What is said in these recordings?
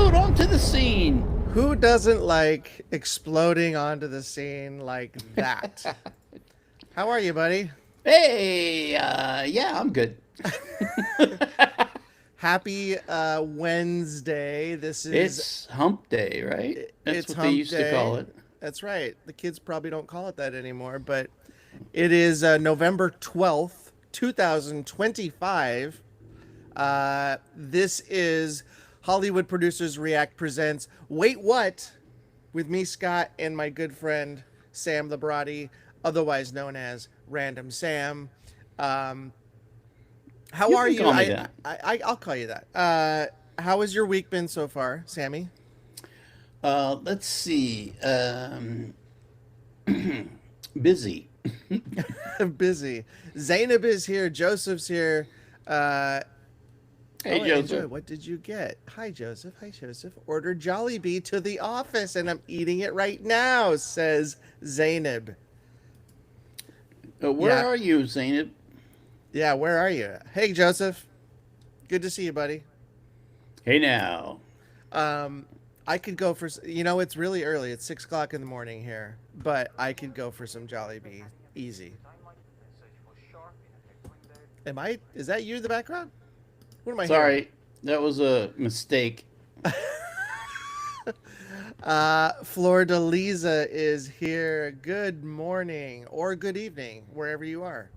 explode onto the scene. Who doesn't like exploding onto the scene like that? How are you, buddy? Hey, yeah, I'm good. Happy Wednesday. This is It's hump day, right? That's it's what they hump used to call day. it. That's right. The kids probably don't call it that anymore, but it is November 12th, 2025. This is Hollywood Producers React presents Wait What? With me, Scott, and my good friend Sam Labrati, otherwise known as Random Sam. Um, how You are can you? call me that. I'll call you that. How has your week been so far, Sammy? Let's see. Busy. Busy. Zainab is here. Joseph's here. Hey, Enjoy. Joseph. What did you get? Hi, Joseph. Hi, Joseph. Ordered Jollibee to the office, and I'm eating it right now, says Zainab. Where Yeah. are you, Zainab? Yeah, where are you? Hey, Joseph. Good to see you, buddy. Hey, now. Um, I could go for, it's really early. It's 6 o'clock in the morning here, but I could go for some Jollibee. Easy. Is that you in the background? What am I hearing? Sorry, that was a mistake. Flor de Lisa is here. Good morning or good evening, wherever you are.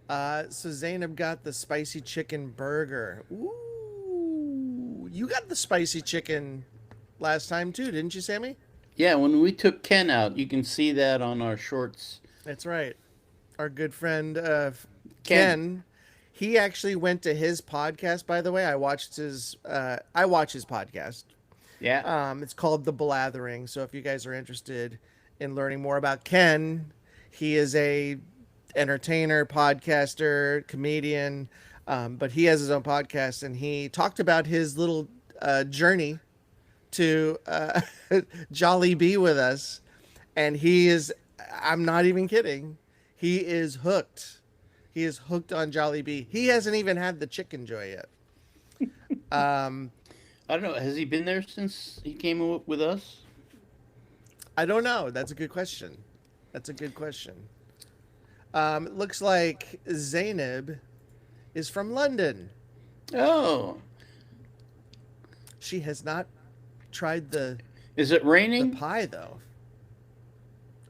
So Zainab got the spicy chicken burger. Ooh, you got the spicy chicken last time too, didn't you, Sammy? Yeah, when we took Ken out, you can see that on our shorts. That's right. Our good friend Ken. Ken. He actually went to his podcast. By the way, I watched his. I watch his podcast. Yeah. It's called The Blathering. So if you guys are interested in learning more about Ken, he is a entertainer, podcaster, comedian, but he has his own podcast, and he talked about his little journey to Jollibee with us, and he is. I'm not even kidding. He is hooked. He is hooked on Jollibee. He hasn't even had the chicken joy yet. Um, I don't know. Has he been there since he came with us? I don't know. That's a good question. That's a good question. It looks like Zainab is from London. Oh, She has not tried the is it the raining? pie though.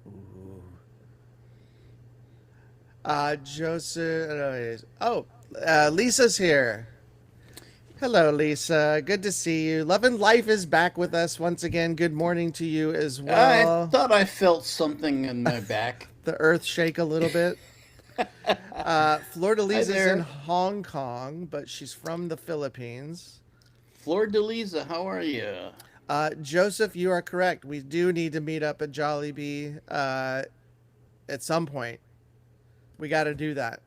Ooh. Joseph. Lisa's here. Hello, Lisa. Good to see you. Love and Life is back with us once again. Good morning to you as I well. thought I felt something in my back. The earth shake a little bit. Florida Hi Lisa's in there, Hong Kong, but she's from the Philippines. Flor de Lisa. How are you? Joseph, you are correct. We do need to meet up at Jollibee at some point. We got to do that.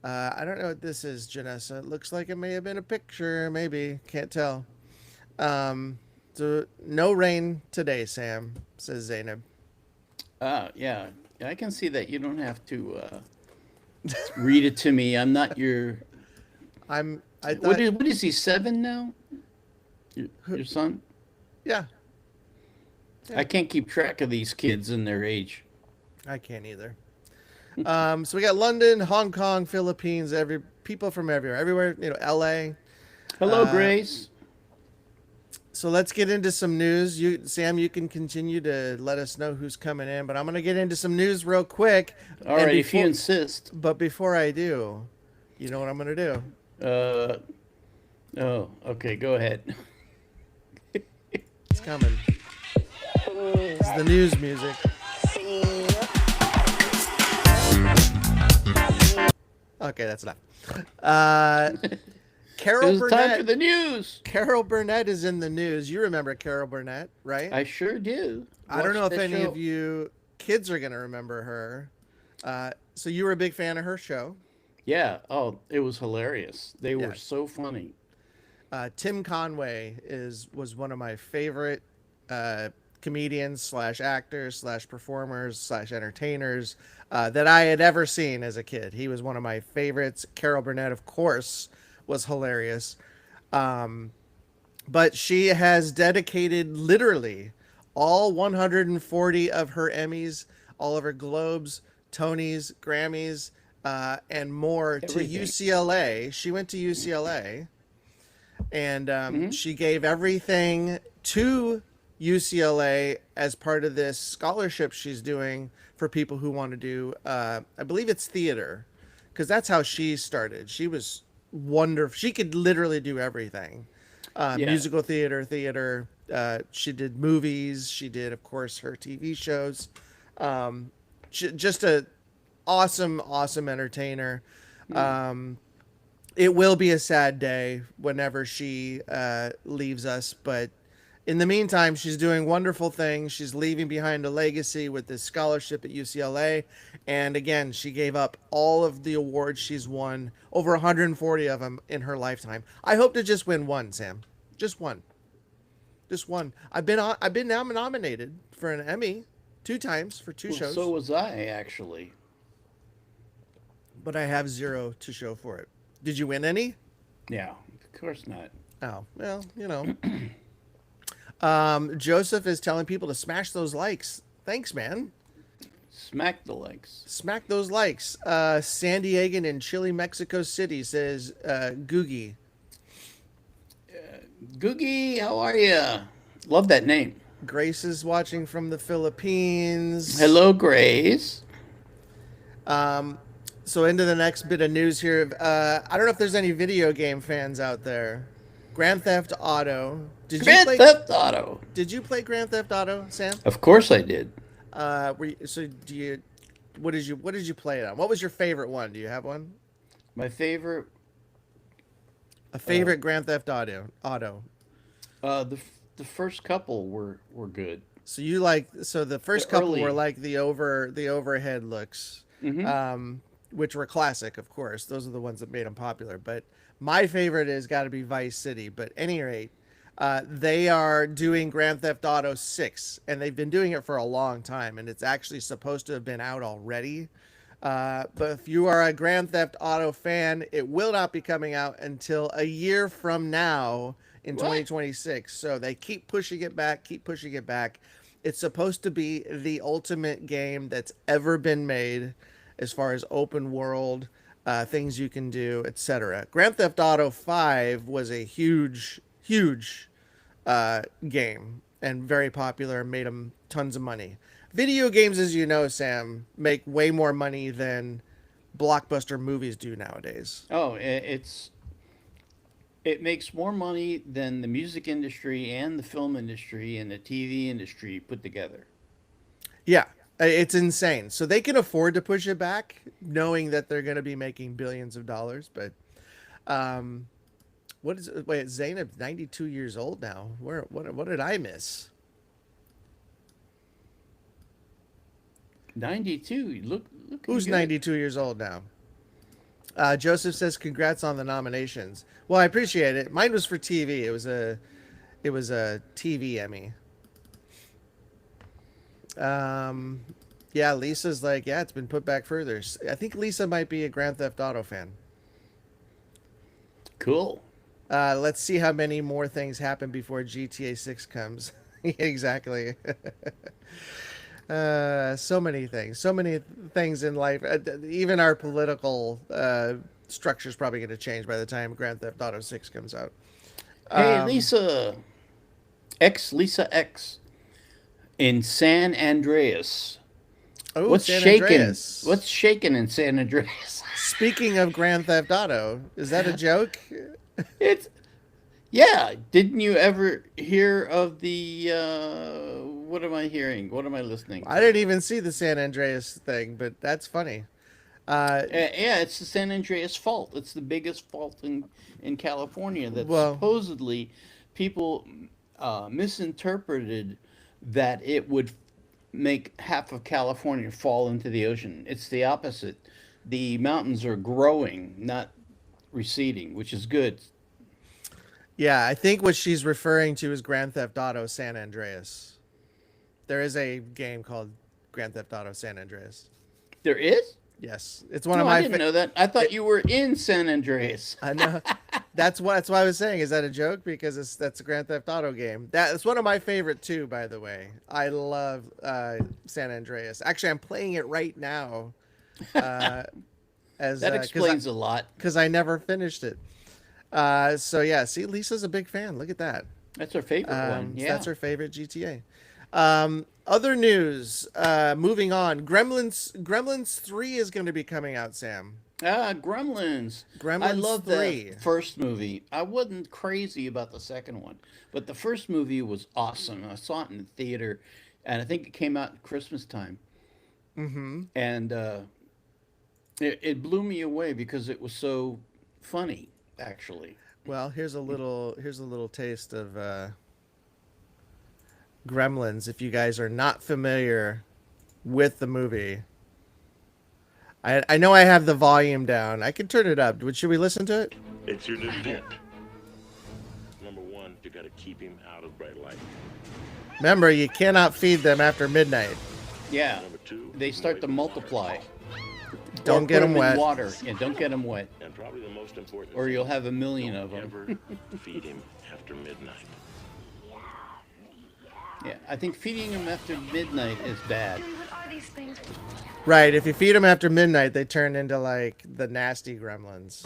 I don't know what this is, Janessa. It looks like it may have been a picture. Maybe. Can't tell. So no rain today, Sam, says Zainab. Yeah, I can see that. You don't have to read it to me. I'm not your. I thought, What is he? 7 now? Your son? yeah, I can't keep track of these kids and their age. I can't either. So we got London, Hong Kong, Philippines, people from everywhere, LA. Hello, Uh, Grace. so let's get into some news. Sam, you can continue to let us know who's coming in, but I'm going to get into some news real quick. All And right, if you before, insist. but before I do, you know what I'm going to do? Uh, oh, okay, go ahead. It's coming. It's the news music. Okay, that's enough. Uh, It Carol was time for Burnett. the news. Carol Burnett is in the news. You remember Carol Burnett, right? I sure do. I don't Watch know if that any of show. you kids are going to remember her. So you were a big fan of her show. Yeah. Oh, it was hilarious. They were Yes. so funny. Tim Conway was one of my favorite comedians slash actors slash performers slash entertainers that I had ever seen as a kid. He was one of my favorites. Carol Burnett, of course, was hilarious. But she has dedicated literally all 140 of her Emmys, all of her Globes, Tonys, Grammys, and more to Everything. UCLA. She went to UCLA, and Hmm. she gave everything to UCLA as part of this scholarship she's doing for people who want to do, I believe it's theater, because that's how she started. She was wonderful. She could literally do everything, Yeah. musical theater. She did movies. She did, of course, her TV shows. Just a awesome entertainer. Mm. Um, it will be a sad day whenever she leaves us, but in the meantime, she's doing wonderful things. She's leaving behind a legacy with this scholarship at UCLA. And again, she gave up all of the awards she's won, over 140 of them in her lifetime. I hope to just win one, Sam. Just one. Just one. I've been now nominated for an Emmy 2 times for two Well, shows, so was I actually. but I have zero to show for it. Did you win any? Yeah, of course not. Oh, well, you know. Joseph is telling people to smash those likes. Thanks, man. Smack the legs. Smack those likes. San Diegan in Chile, Mexico City says Googie. Googie, how are you? Love that name. Grace is watching from the Philippines. Hello, Grace. Um, so into the next bit of news here. I don't know if there's any video game fans out there. Grand Theft Auto. Grand Theft Auto. Did you play Grand Theft Auto, Sam? Of course I did. So do you? What did you play it on? What was your favorite one? Do you have one? My favorite, A uh, favorite Grand Theft Auto. the first couple were good. So you like so the The first couple were early. like the overhead looks, Hmm. um, which were classic, of course. Those are the ones that made them popular. But my favorite is got to be Vice City. But at any rate, they are doing Grand Theft Auto 6, and they've been doing it for a long time, and it's actually supposed to have been out already. But if you are a Grand Theft Auto fan, it will not be coming out until a year from now in What? 2026. So they keep pushing it back, keep pushing it back. It's supposed to be the ultimate game that's ever been made as far as open world, things you can do, etc. Grand Theft Auto 5 was a huge game and very popular and made them tons of money. Video games, as you know, Sam, make way more money than blockbuster movies do nowadays. Oh, it makes more money than the music industry and the film industry and the TV industry put together. Yeah, it's insane. So they can afford to push it back, knowing that they're going to be making billions of dollars. But um, what is wait? Zaynab's 92 years old now. What did I miss? 92. Looking Who's good. 92 years old now? Joseph says, "Congrats on the nominations." Well, I appreciate it. Mine was for TV. It was a TV Emmy. Um, yeah, Lisa's like, yeah, it's been put back further. I think Lisa might be a Grand Theft Auto fan. Cool. Let's see how many more things happen before GTA 6 comes. Exactly. So many things in life. Even our political structure is probably going to change by the time Grand Theft Auto 6 comes out. Hey, Um, Lisa X in San Andreas. oh, What's San shaking? Andreas. What's shaking in San Andreas? Speaking of Grand Theft Auto, is that a joke? It's yeah. Didn't you ever hear of the? What am I hearing? What am I listening I to? didn't even see the San Andreas thing, but that's funny. Uh, Yeah, it's the San Andreas fault. It's the biggest fault in California. That well, supposedly people misinterpreted that it would make half of California fall into the ocean. It's the opposite. The mountains are growing, not receding, which is good. yeah, I think what she's referring to is Grand Theft Auto San Andreas. There is a game called Grand Theft Auto San Andreas. There is? Yes, it's one of No, I my didn't know that. I thought it, you were in San Andreas. I know That's why I was saying, is that a joke? Because that's a Grand Theft Auto game. That's one of my favorite too, by the way. I love San Andreas. Actually, I'm playing it right now. Uh, as That explains a lot. because I never finished it. So yeah, see, Lisa's a big fan. Look at that. That's our favorite one. So Yeah. that's her favorite GTA. Other news. Moving on. Gremlins 3 is going to be coming out, Sam. Gremlins. I Gremlins love 3. the first movie. I wasn't crazy about the second one, but the first movie was awesome. I saw it in the theater, and I think it came out at Christmas time, Mm-hmm. and it blew me away because it was so funny, actually. Well, here's a little taste of Gremlins. If you guys are not familiar with the movie, I know I have the volume down. I can turn it up. Should we listen to it? It's your defense. Number one, you got to keep him out of bright light. Remember, you cannot feed them after midnight. Yeah, Number two, they start to multiply. Don't Or get put them in wet. water. Yeah, don't get them wet, and probably the most important or thing, you'll have a million of don't them. ever feed him after midnight. Yeah, I think feeding them after midnight is bad. What are these things? Right. If you feed them after midnight, they turn into like the nasty gremlins.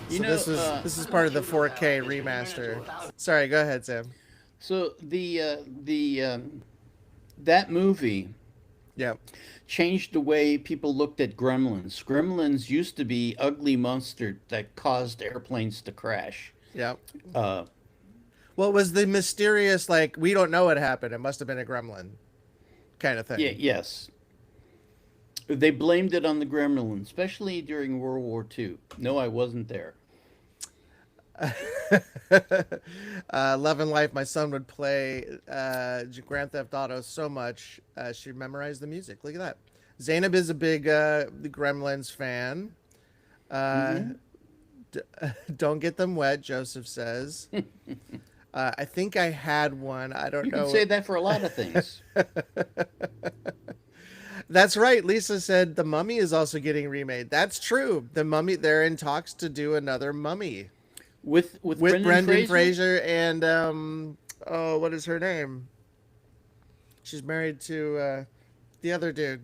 You So know, this is part of the 4K remaster. Sorry, go ahead, Sam. so that movie Yep. changed the way people looked at gremlins. Gremlins used to be ugly monsters that caused airplanes to crash. Yep. Uh, Well, it was the mysterious, like, we don't know what happened. It must have been a gremlin kind of thing. yeah, yes. They blamed it on the gremlins, especially during World War II. No, I wasn't there. Love and Life, my son would play Grand Theft Auto so much, she memorized the music. Look at that. Zainab is a big Gremlins fan. D- don't get them wet, Joseph says. I think I had one. I don't You know. can say that for a lot of things. That's right. Lisa said the Mummy is also getting remade. That's true. The Mummy, they're in talks to do another Mummy With with Brendan Fraser? Fraser and oh, what is her name? She's married to the other dude.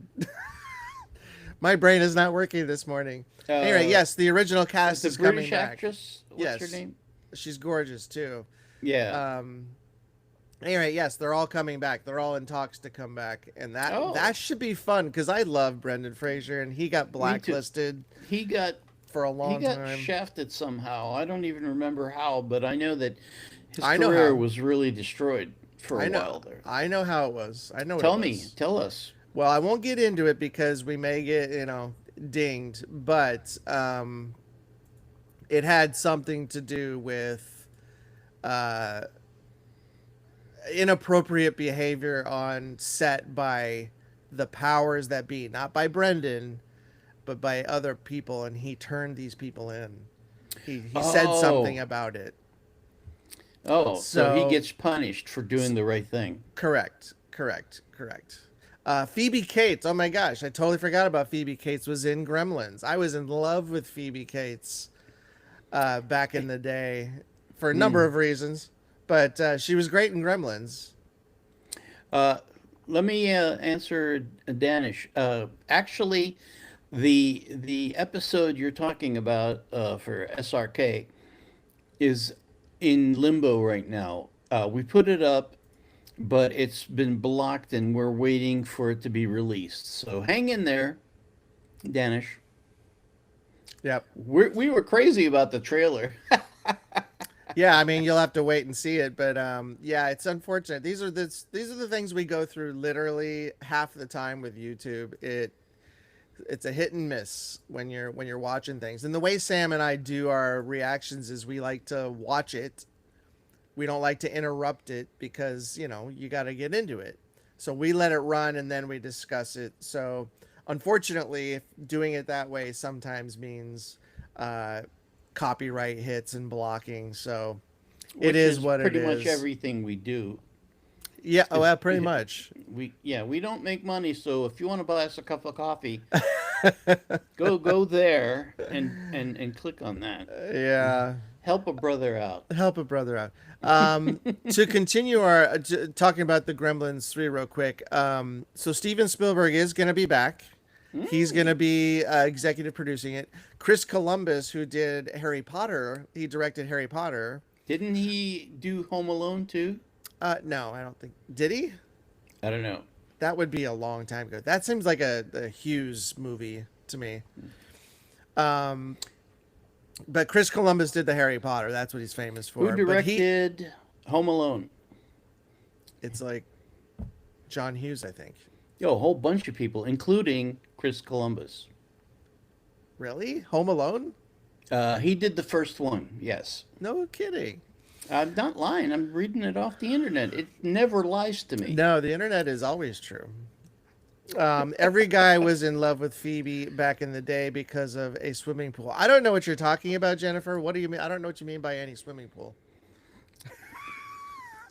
My brain is not working this morning. Anyway, yes, the original cast The is coming British back. actress? What's Yes. her name? She's gorgeous too. Yeah. Anyway, yes, they're all coming back. They're all in talks to come back, and Oh. that should be fun because I love Brendan Fraser, and he got blacklisted he got for a he long got time. shafted somehow. I don't even remember how, but I know that his I know career how. was really destroyed for a I while know. there. I know how it was. I know. What Tell it me, was. tell us. Well, I won't get into it because we may get dinged, but it had something to do with inappropriate behavior on set by the powers that be, not by Brendan, but by other people, and he turned these people in. He said Oh. something about it. Oh, so he So- gets punished for doing the right thing. Correct. Phoebe Cates. Oh my gosh, I totally forgot about Phoebe Cates was in Gremlins. I was in love with Phoebe Cates back in the day for a number of reasons, but she was great in Gremlins. Let me answer Danish. Actually, the episode you're talking about for SRK is in limbo right now. We put it up, but it's been blocked, and we're waiting for it to be released. So hang in there, Danish. Yep. We were crazy about the trailer. Yeah, I mean you'll have to wait and see it, but yeah, it's unfortunate. These are the things we go through literally half the time with YouTube. It's a hit and miss when you're watching things. And the way Sam and I do our reactions is we like to watch it. We don't like to interrupt it because, you got to get into it. So we let it run and then we discuss it. So unfortunately, if doing it that way sometimes means copyright hits and blocking. So it Which is what it pretty much is. everything we do. Yeah, oh, well, pretty much. We don't make money, so if you want to buy us a cup of coffee, go there and click on that. Yeah. Help a brother out. Help a brother out. To continue our talking about the Gremlins 3 real quick. So Steven Spielberg is going to be back. He's going to be executive producing it. Chris Columbus, who did Harry Potter, he directed Harry Potter. Didn't he do Home Alone too? No, I don't think. Did he? I don't know. That would be a long time ago. That seems like a Hughes movie to me. But Chris Columbus did the Harry Potter. That's what he's famous for. Who directed Home Alone? It's like John Hughes, I think. Yo, a whole bunch of people, including Chris Columbus. Really? Home Alone? He did the first one, yes. No kidding. I'm not lying. I'm reading it off the internet. It never lies to me. No, the internet is always true. Every guy was in love with Phoebe back in the day because of a swimming pool. I don't know what you're talking about, Jennifer. What do you mean? I don't know what you mean by any swimming pool.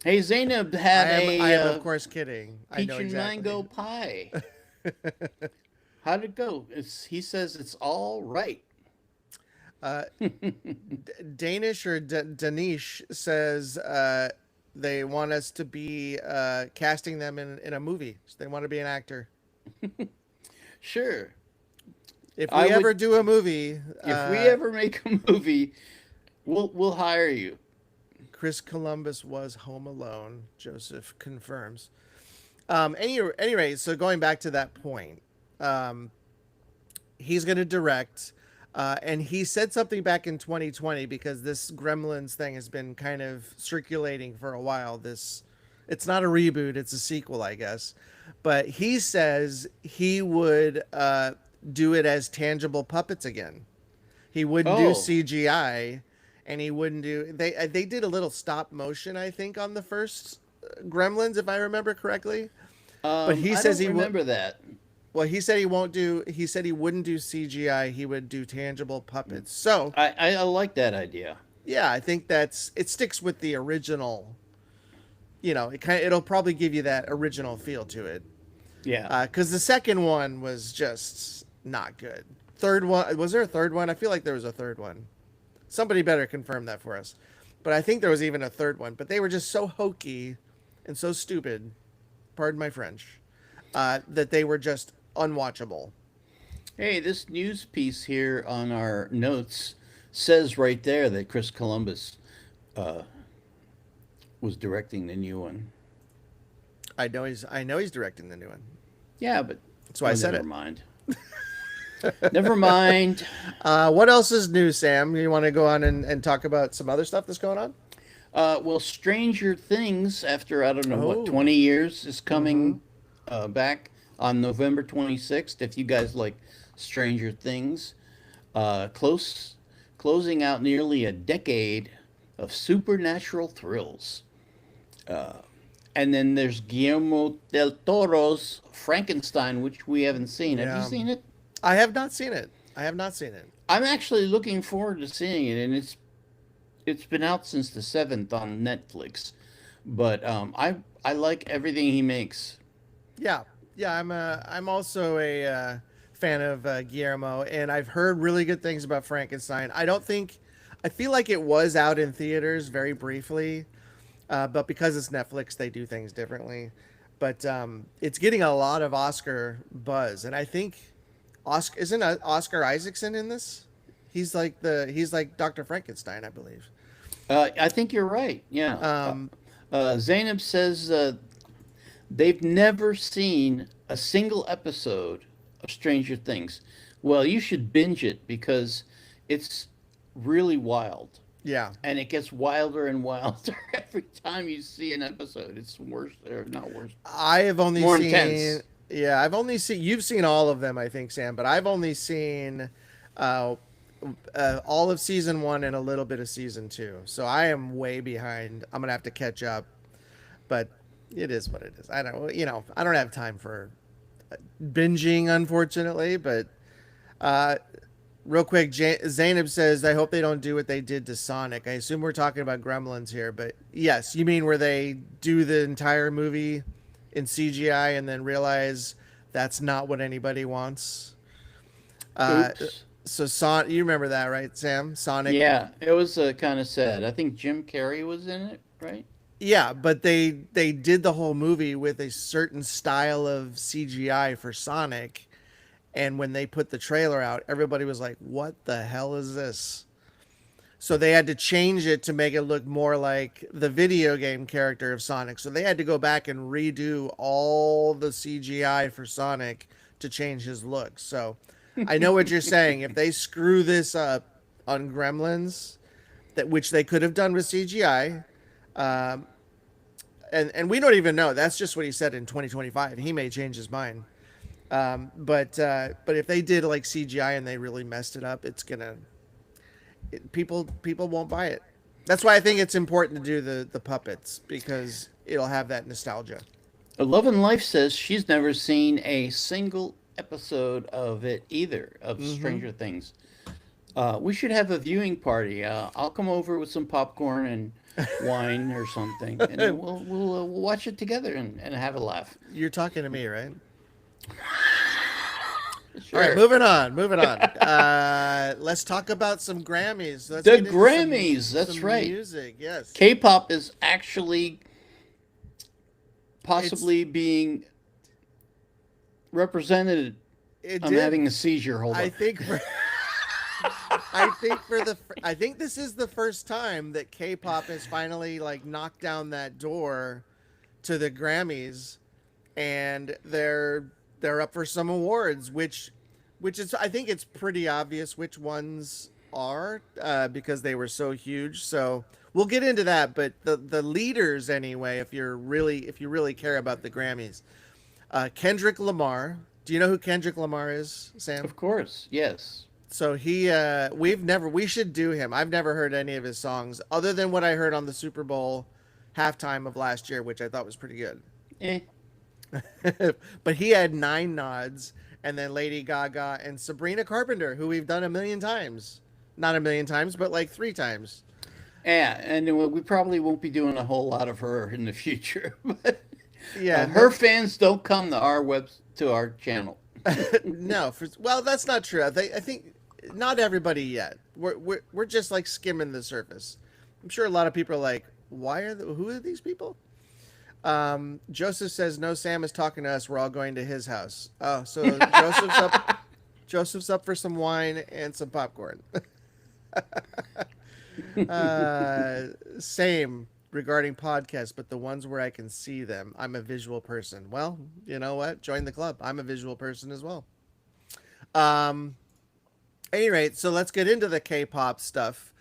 Hey, Zainab had I am of course kidding. I peach know and exactly. mango pie. How'd it go? He says it's all right. Danish or Danish says they want us to be casting them in a movie. So they want to be an actor. Sure. If we ever do a movie, if we ever make a movie, we'll hire you. Chris Columbus was Home Alone. Joseph confirms. Anyway, so going back to that point, he's going to direct, and he said something back in 2020 because this Gremlins thing has been kind of circulating for a while. It's not a reboot; it's a sequel, I guess. But he says he would do it as tangible puppets again. He wouldn't do CGI. And he wouldn't do. They did a little stop motion, I think, on the first Gremlins, if I remember correctly. But he says he remember that. Well, he said he won't do. He said he wouldn't do CGI. He would do tangible puppets. So I like that idea. Yeah, I think it sticks with the original. You know, it'll probably give you that original feel to it. Yeah. Because the second one was just not good. Third one, was there a third one? I feel like there was a third one. Somebody better confirm that for us. But I think there was even a third one. But they were just so hokey and so stupid, pardon my French, that they were just unwatchable. Hey, this news piece here on our notes says right there that Chris Columbus was directing the new one. I know he's directing the new one. Yeah, but that's why I said never mind. Never mind. What else is new, Sam? You want to go on and talk about some other stuff that's going on? Well, Stranger Things, after, I don't know, 20 years, is coming back on November 26th. If you guys like Stranger Things, closing out nearly a decade of supernatural thrills. And then there's Guillermo del Toro's Frankenstein, which we haven't seen. Have you seen it? I have not seen it. I'm actually looking forward to seeing it, and it's been out since the 7th on Netflix. But I like everything he makes. Yeah. I'm also a fan of Guillermo, and I've heard really good things about Frankenstein. I feel like it was out in theaters very briefly, but because it's Netflix, they do things differently. But it's getting a lot of Oscar buzz, and I think isn't Oscar Isaacson in this? He's like Dr. Frankenstein, I believe. I think you're right. Yeah. Zainab says they've never seen a single episode of Stranger Things. Well, you should binge it because it's really wild. Yeah. And it gets wilder and wilder every time you see an episode. It's worse, or not worse. I have only more seen. Intense. Yeah, I've only seen. You've seen all of them, I think, Sam. But I've only seen all of season 1 and a little bit of season 2. So I am way behind. I'm gonna have to catch up. But it is what it is. I don't have time for binging, unfortunately. But Real quick, Zainab says, I hope they don't do what they did to Sonic. I assume we're talking about Gremlins here, but yes, you mean where they do the entire movie in CGI and then realize that's not what anybody wants. Oops. So you remember that, right, Sam? Sonic. Yeah, it was kind of sad. I think Jim Carrey was in it, right? Yeah, but they did the whole movie with a certain style of CGI for Sonic, and when they put the trailer out, everybody was like, "What the hell is this?" So they had to change it to make it look more like the video game character of Sonic. So they had to go back and redo all the CGI for Sonic to change his look. So I know what you're saying. If they screw this up on Gremlins, that which they could have done with CGI, um, and we don't even know. That's just what he said in 2025. He may change his mind. But if they did like CGI and they really messed it up, people won't buy it. That's why I think it's important to do the puppets, because it'll have that nostalgia. Love and Life says she's never seen a single episode of it either, of Stranger Things. We should have a viewing party. I'll come over with some popcorn and wine or something, and then we'll watch it together and have a laugh. You're talking to me, right? Sure. All right, moving on. Let's talk about some Grammys. Let's The get into Grammys, that's some right. Music, yes. K-pop is actually possibly being represented. It I'm did. having a seizure. Hold on. I think I think this is the first time that K-pop has finally like knocked down that door to the Grammys, and they're up for some awards, which is, I think it's pretty obvious which ones are, because they were so huge. So we'll get into that, but the leaders anyway, if you really care about the Grammys, Kendrick Lamar. Do you know who Kendrick Lamar is, Sam? Of course, yes. So we should do him. I've never heard any of his songs other than what I heard on the Super Bowl halftime of last year, which I thought was pretty good. But he had 9 nods, and then Lady Gaga and Sabrina Carpenter, who we've done a million times. Not a million times, but like 3 times. Yeah, and we probably won't be doing a whole lot of her in the future. But Yeah, her fans don't come to our channel. no, well, that's not true. I think not everybody yet. We're just like skimming the surface. I'm sure a lot of people are like, who are these people? Joseph says, no, Sam is talking to us. We're all going to his house. Oh, so Joseph's up for some wine and some popcorn. Same regarding podcasts, but the ones where I can see them. I'm a visual person. Well, you know what? Join the club. I'm a visual person as well. Any rate, so let's get into the K-pop stuff.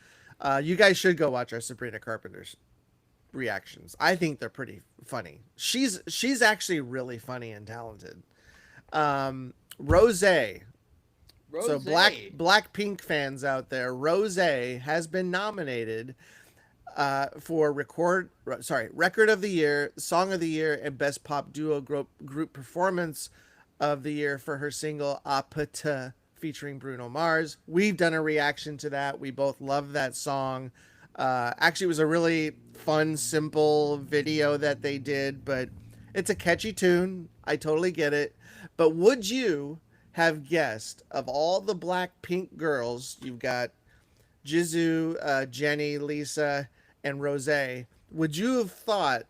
You guys should go watch our Sabrina Carpenter's reactions. I think they're pretty funny. She's actually really funny and talented. Rosé. So Blackpink fans out there, Rosé has been nominated for Record of the Year, Song of the Year, and Best Pop Duo Group Performance of the Year for her single Apata featuring Bruno Mars. We've done a reaction to that. We both love that song. Actually, it was a really fun, simple video that they did, but it's a catchy tune. I totally get it. But would you have guessed, of all the Blackpink girls, you've got Jisoo, Jennie, Lisa, and Rosé, would you have thought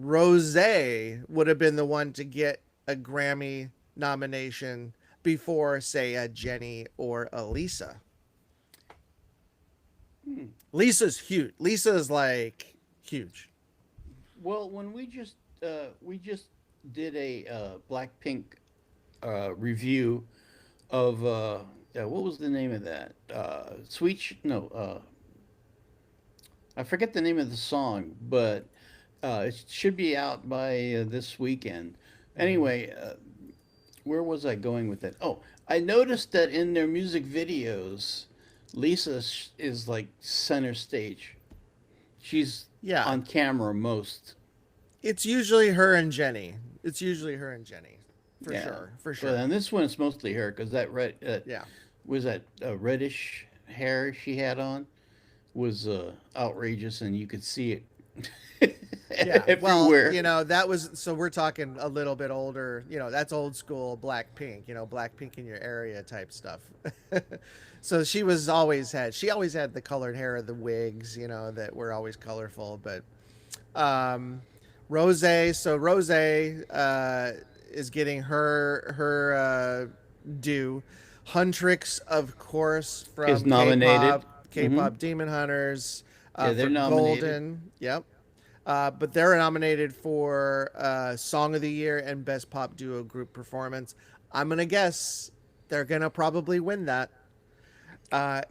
Rosé would have been the one to get a Grammy nomination before, say, a Jennie or a Lisa? Lisa's huge. Lisa's like huge. Well, when we just did a Blackpink review of what was the name of that? I forget the name of the song, but it should be out by this weekend. Anyway, where was I going with that? Oh, I noticed that in their music videos, Lisa is like center stage. She's on camera most. It's usually her and Jennie. For sure. Well, and this one it's mostly her because was that reddish hair she had on was outrageous, and you could see it Yeah. Well, everywhere. that was, so we're talking a little bit older, that's old school Blackpink, Blackpink in your area type stuff. So she always had the colored hair, the wigs, that were always colorful. But Rose, so Rose is getting her due. Huntrix, of course, Is from nominated. K-pop Demon Hunters, Yeah, they're for nominated. Golden. Yep. But they're nominated for Song of the Year and Best Pop Duo Group Performance. I'm gonna guess they're gonna probably win that. And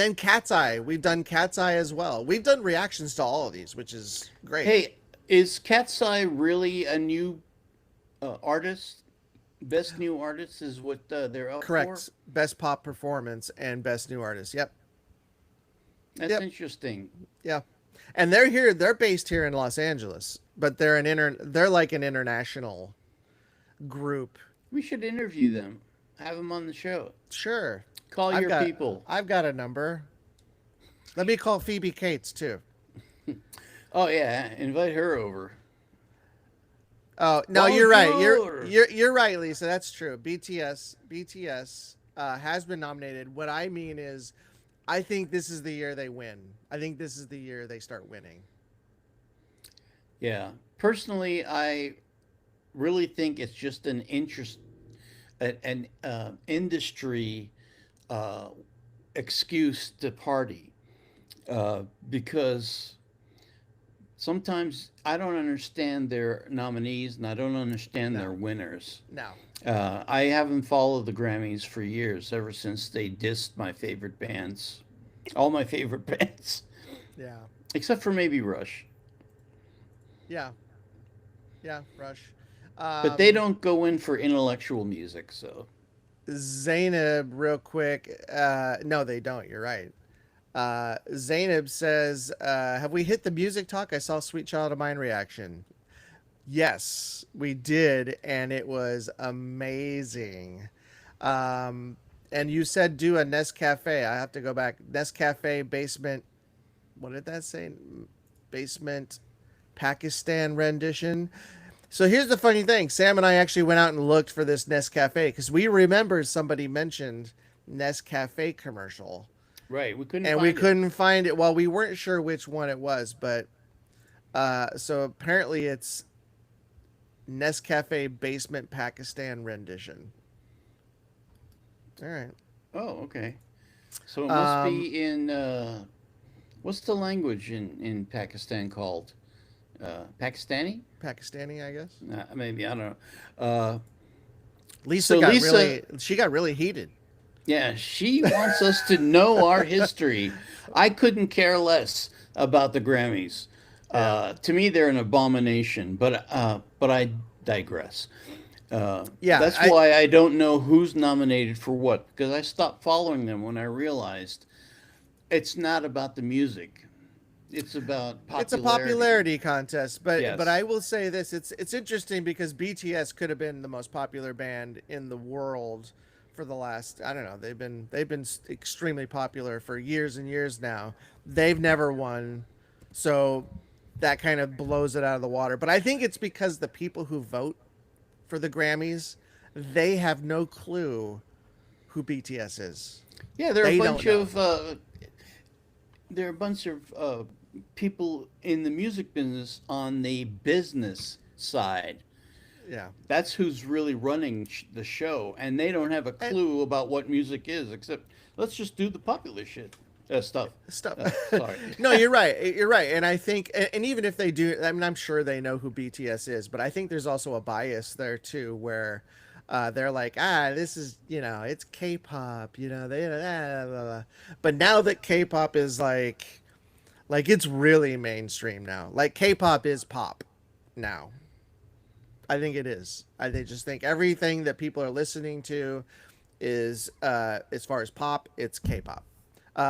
then Cat's Eye. We've done Cat's Eye as well. We've done reactions to all of these, which is great. Hey, is Cat's Eye really a new artist? Best new artist is what they're up for. Correct. Best Pop Performance and Best New Artist. Yep. That's Yep. interesting. Yeah. And they're here. They're based here in Los Angeles, but they're like an international group. We should interview them. Have them on the show. Sure. Call I've your got people. I've got a number. Let me call Phoebe Cates too. Oh yeah, invite her over. Oh no, you're right. Bonjour. You're right, Lisa. That's true. BTS has been nominated. What I mean is, I think this is the year they win. I think this is the year they start winning. Yeah. Personally, I really think it's just an interest, an industry uh, excuse to party, because sometimes I don't understand their nominees and I don't understand their No, winners. no. I haven't followed the Grammys for years, ever since they dissed my favorite bands, all my favorite bands, Yeah, except for maybe Rush. yeah, yeah. Rush. But they don't go in for intellectual music, so. Zainab, real quick. No, they don't. You're right. Zainab says, "Have we hit the music talk? I saw Sweet Child of Mine reaction." Yes, we did, and it was amazing. And you said do a Nescafe. I have to go back. Nescafe basement. What did that say? Basement Pakistan rendition. So here's the funny thing. Sam and I actually went out and looked for this Nescafe because we remembered somebody mentioned Nescafe commercial, Right, we couldn't and we find it. couldn't find it. Well, we weren't sure which one it was, but so apparently it's Nescafe Basement Pakistan rendition. All right. Oh, okay. So it must Um, be in what's the language in Pakistan called? Pakistani? Pakistani, I guess. Maybe I don't know. Uh, Lisa so got Lisa, she got really heated. yeah, she wants us to know our history. I couldn't care less about the Grammys. Yeah. To me, they're an abomination. But I digress. Yeah, That's why I don't know who's nominated for what, because I stopped following them when I realized it's not about the music. It's about it's a popularity. popularity contest, but Yes. I will say this: it's interesting because BTS could have been the most popular band in the world for the last, I don't know, they've been extremely popular for years and years now. They've never won, so that kind of blows it out of the water. But I think it's because the people who vote for the Grammys, they have no clue who BTS is. Yeah, there are a They don't bunch know. of people in the music business on the business side. Yeah. That's who's really running the show, and they don't have a And clue about what music is, except let's just do the popular shit stuff. stuff. Sorry. No, you're right. You're right. And I think, and even if they do, I mean, I'm sure they know who BTS is, but I think there's also a bias there too, where they're like, this is, it's K-pop, blah, blah. But now that K-pop is like it's really mainstream now. Like K-pop is pop now. I think it is. They just think everything that people are listening to is, as far as pop, it's K-pop,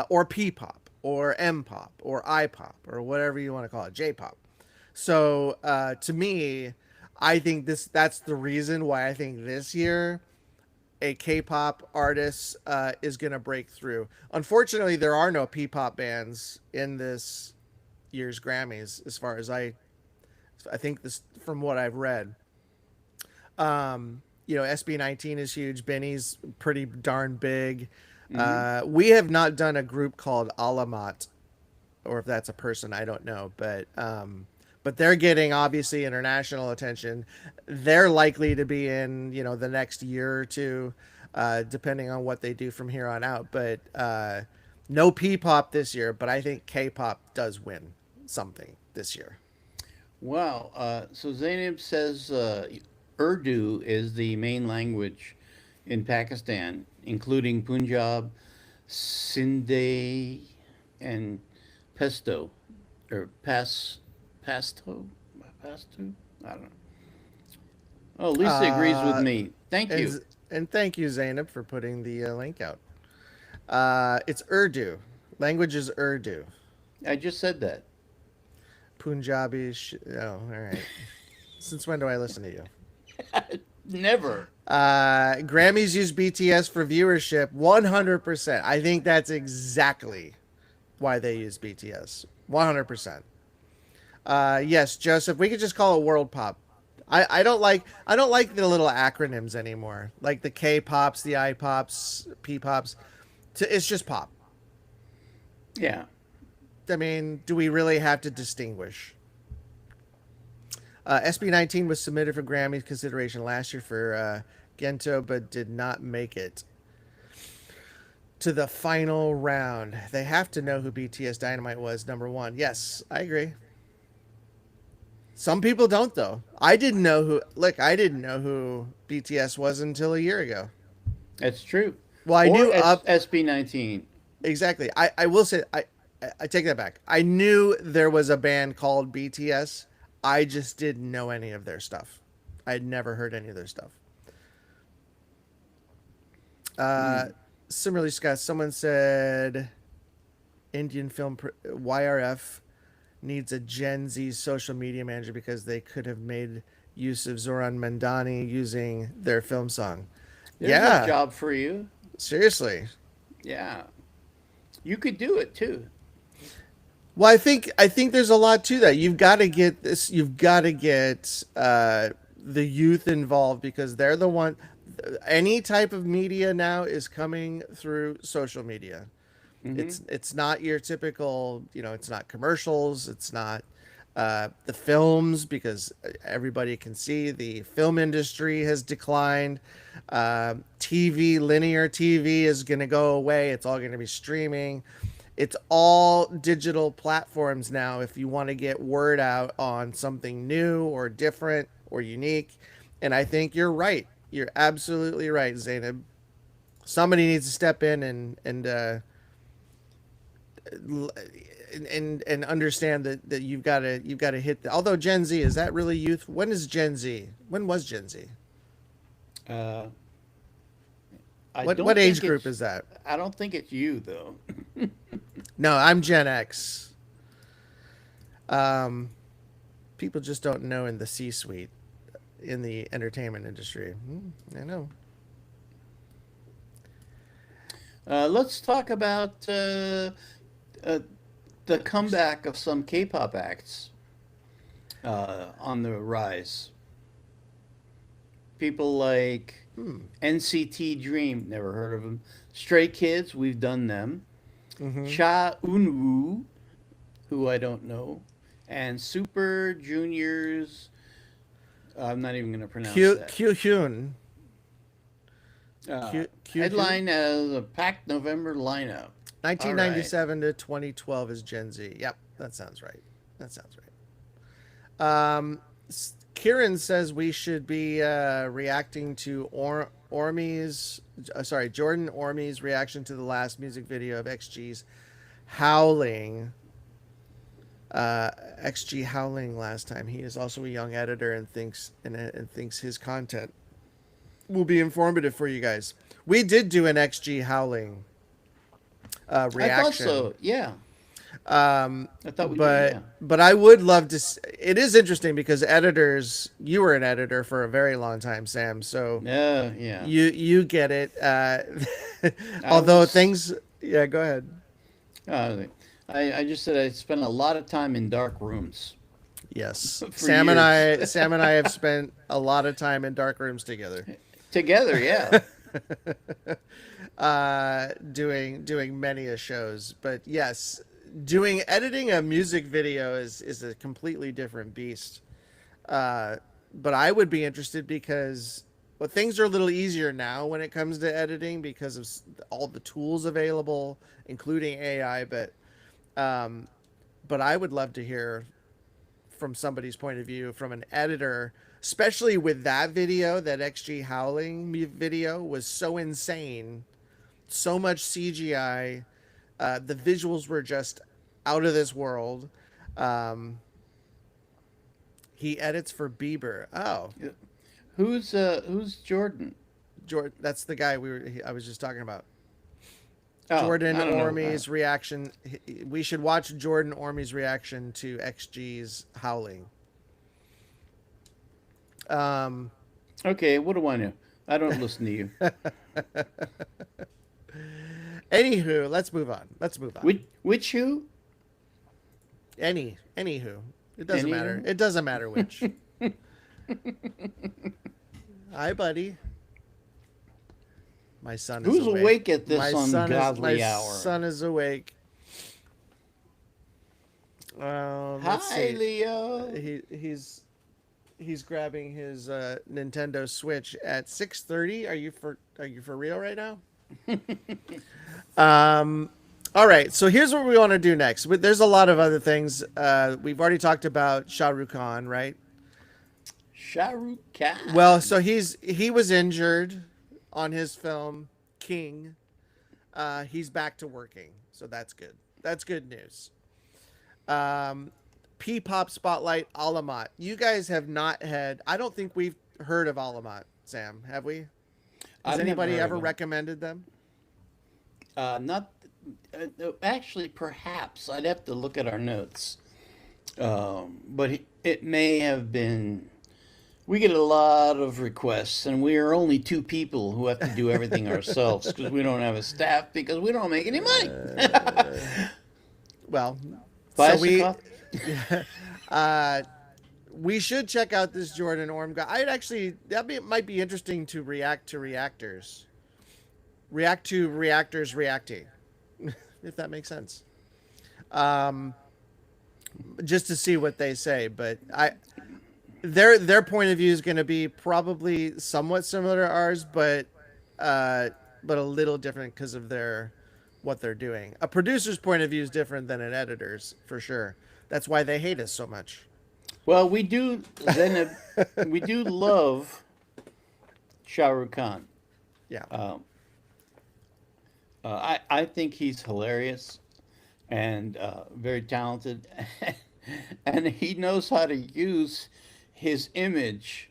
or P-pop, or M-pop, or I-pop, or whatever you want to call it, J-pop. So to me, I think that's the reason why I think this year a K-pop artist is going to break through. Unfortunately, there are no P-pop bands in this year's Grammys, as far as I think this from what I've read. SB19 is huge. Benny's pretty darn big. We have not done a group called Alamat, or if that's a person, I don't know, but they're getting obviously international attention. They're likely to be in, the next year or two, depending on what they do from here on out. But no P-pop this year, but I think K-pop does win something this year. Wow. So Zainab says Urdu is the main language in Pakistan, including Punjab, Sindhi, and Pesto, or Pasto? I don't know. Oh, Lisa agrees with me. Thank you. And thank you, Zainab, for putting the link out. It's Urdu. Language is Urdu. I just said that. Punjabi. All right. Since when do I listen to you? Never. Grammys use BTS for viewership. 100%. I think that's exactly why they use BTS. 100%. Yes, Joseph, we could just call it World Pop. I don't like the little acronyms anymore. Like the K-pops, the I-pops, P-pops. It's just pop. Yeah. I mean, do we really have to distinguish? SB19 was submitted for Grammy consideration last year for Gento, but did not make it to the final round. They have to know who BTS Dynamite was, number one. Yes, I agree. Some people don't, though. I didn't know who BTS was until a year ago. That's true. Well, I knew SB19. Exactly. I will say, I take that back. I knew there was a band called BTS. I just didn't know any of their stuff. I had never heard any of their stuff. Similarly, Scott, someone said Indian film YRF needs a Gen Z social media manager because they could have made use of Zoran Mandani using their film song. There's a job for you. Seriously. Yeah. You could do it too. Well, I think there's a lot to that. You've got to get this. You've got to get the youth involved because they're the one. Any type of media now is coming through social media. Mm-hmm. It's not your typical. It's not commercials. It's not the films because everybody can see the film industry has declined. TV, linear TV is going to go away. It's all going to be streaming. It's all digital platforms now if you want to get word out on something new or different or unique. And I think you're right. You're absolutely right, Zainab. Somebody needs to step in and understand that you've got to hit. Although Gen Z, is that really youth? When is Gen Z? When was Gen Z? What age group is that? I don't think it's you though. No, I'm Gen X. People just don't know in the C-suite, in the entertainment industry. I know. Let's talk about the comeback of some K-pop acts on the rise. People like NCT Dream, never heard of them. Stray Kids, we've done them. Mm-hmm. Cha Eun-woo, who I don't know, and Super Juniors. I'm not even going to pronounce that. Kyuhyun. Headline as a packed November lineup. 1997 to 2012 is Gen Z. Yep, that sounds right. Kieran says we should be reacting to Jordan Ormy's reaction to the last music video of XG's Howling. XG Howling last time. He is also a young editor and thinks his content will be informative for you guys. We did do an XG Howling reaction. I thought so. Yeah. I thought we did, yeah. But I would love to. It is interesting because editors. You were an editor for a very long time, Sam. So Yeah. you get it. I Although was, things. Yeah, go ahead. uh, I just said I spent a lot of time in dark rooms Yes, for years. Sam and I have spent a lot of time in dark rooms together, Together, yeah. doing many a shows. But yes, doing editing a music video is a completely different beast. But I would be interested because well, things are a little easier now when it comes to editing because of all the tools available, including AI. Um, but I would love to hear from somebody's point of view, from an editor, especially with that video, that XG Howling video was so insane, so much CGI. The visuals were just out of this world. He edits for Bieber. Oh, Who's Jordan? Jordan, that's the guy I was just talking about. Oh, Jordan I don't know. Ormy's reaction. We should watch Jordan Ormy's reaction to XG's Howling. Okay, what do I know? I don't listen to you. Anywho, let's move on. Let's move on. Which who? Anywho, it doesn't matter. Anywho? It doesn't matter which. Hi, buddy. My son is Who's awake at this my ungodly my hour? son is awake. Let's Hi, see. Leo. He's grabbing his Nintendo Switch at 6:30. Are you for real right now? All right. So here's what we want to do next. There's a lot of other things. We've already talked about Shah Rukh Khan, right? Shah Rukh Khan. Well, so he was injured on his film King. He's back to working, so that's good. That's good news. P-pop spotlight Alamat. You guys have not had. I don't think we've heard of Alamat, Sam. Have we? Has I've never anybody heard of ever them. recommended them? Not no, actually. Perhaps I'd have to look at our notes. But it may have been. We get a lot of requests, and we are only two people who have to do everything ourselves because we don't have a staff because we don't make any money. Well, Buy so us a we coffee. we should check out this Jordan Orm guy. Might be interesting to react to reactors. React to reactors reacting. If that makes sense. Just to see what they say, but their point of view is going to be probably somewhat similar to ours, but a little different because of what they're doing. A producer's point of view is different than an editor's, for sure. That's why they hate us so much. Well, we do love Shah Rukh Khan. Yeah. I think he's hilarious and very talented, and he knows how to use his image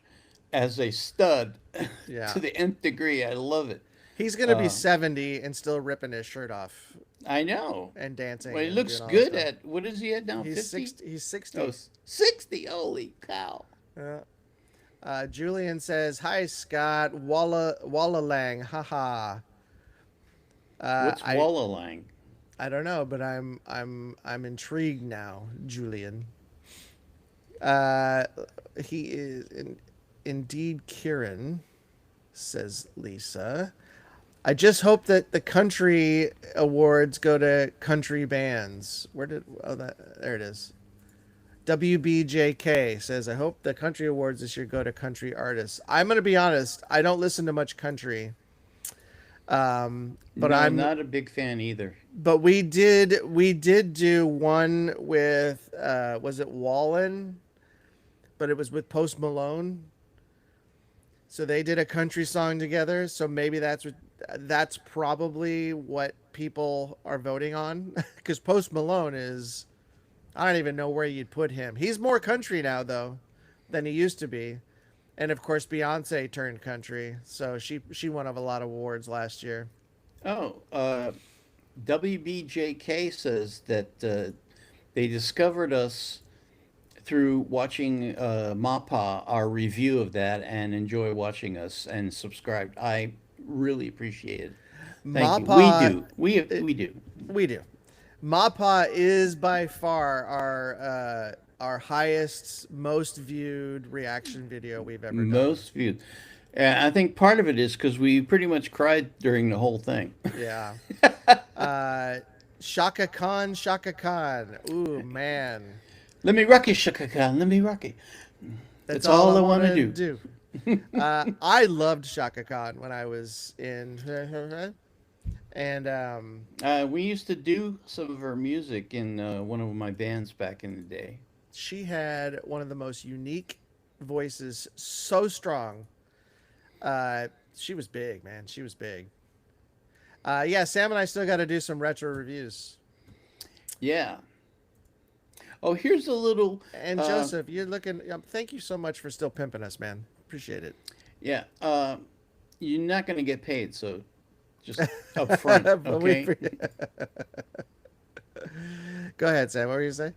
as a stud Yeah. to the nth degree. I love it. He's going to be 70 and still ripping his shirt off I know. and dancing. Well, he and looks doing all this good stuff. at, what is he at now? He's 50? 60. He's 60. Oh, 60. Holy cow. Julian says, "Hi Scott, Walla Lang, haha." What's Wallalang? I don't know, but I'm intrigued now, Julian. He is indeed Kieran, says Lisa. I just hope that the country awards go to country bands. There it is. WBJK says, I hope the country awards this year go to country artists. I'm going to be honest. I don't listen to much country. But No, I'm not a big fan either. But we did do one with was it Wallen? But it was with Post Malone. So they did a country song together. So maybe that's probably what people are voting on, because Post Malone is, I don't even know where you'd put him. He's more country now though than he used to be. And of course Beyonce turned country. So she won a lot of awards last year. Oh, WBJK says that they discovered us through watching MAPA, our review of that, and enjoy watching us and subscribed. I really appreciate it. Thank you. We MAPA do. We do. We do. MAPA is by far our highest, most viewed reaction video we've ever done. Most viewed. And I think part of it is because we pretty much cried during the whole thing. Yeah. Shaka Khan. Ooh, man. Let me rock you, Shaka Khan. Let me rock you. That's all I want to do. I loved Shaka Khan when I was in, and We used to do some of her music in one of my bands back in the day. she had one of the most unique voices, so strong. She was big, man. She was big. Yeah, Sam and I still got to do some retro reviews. Yeah. Oh, here's a little. And Joseph, you're looking. Thank you so much for still pimping us, man. Appreciate it. Yeah. You're not going to get paid, so just up front, But okay? Go ahead, Sam. What were you saying?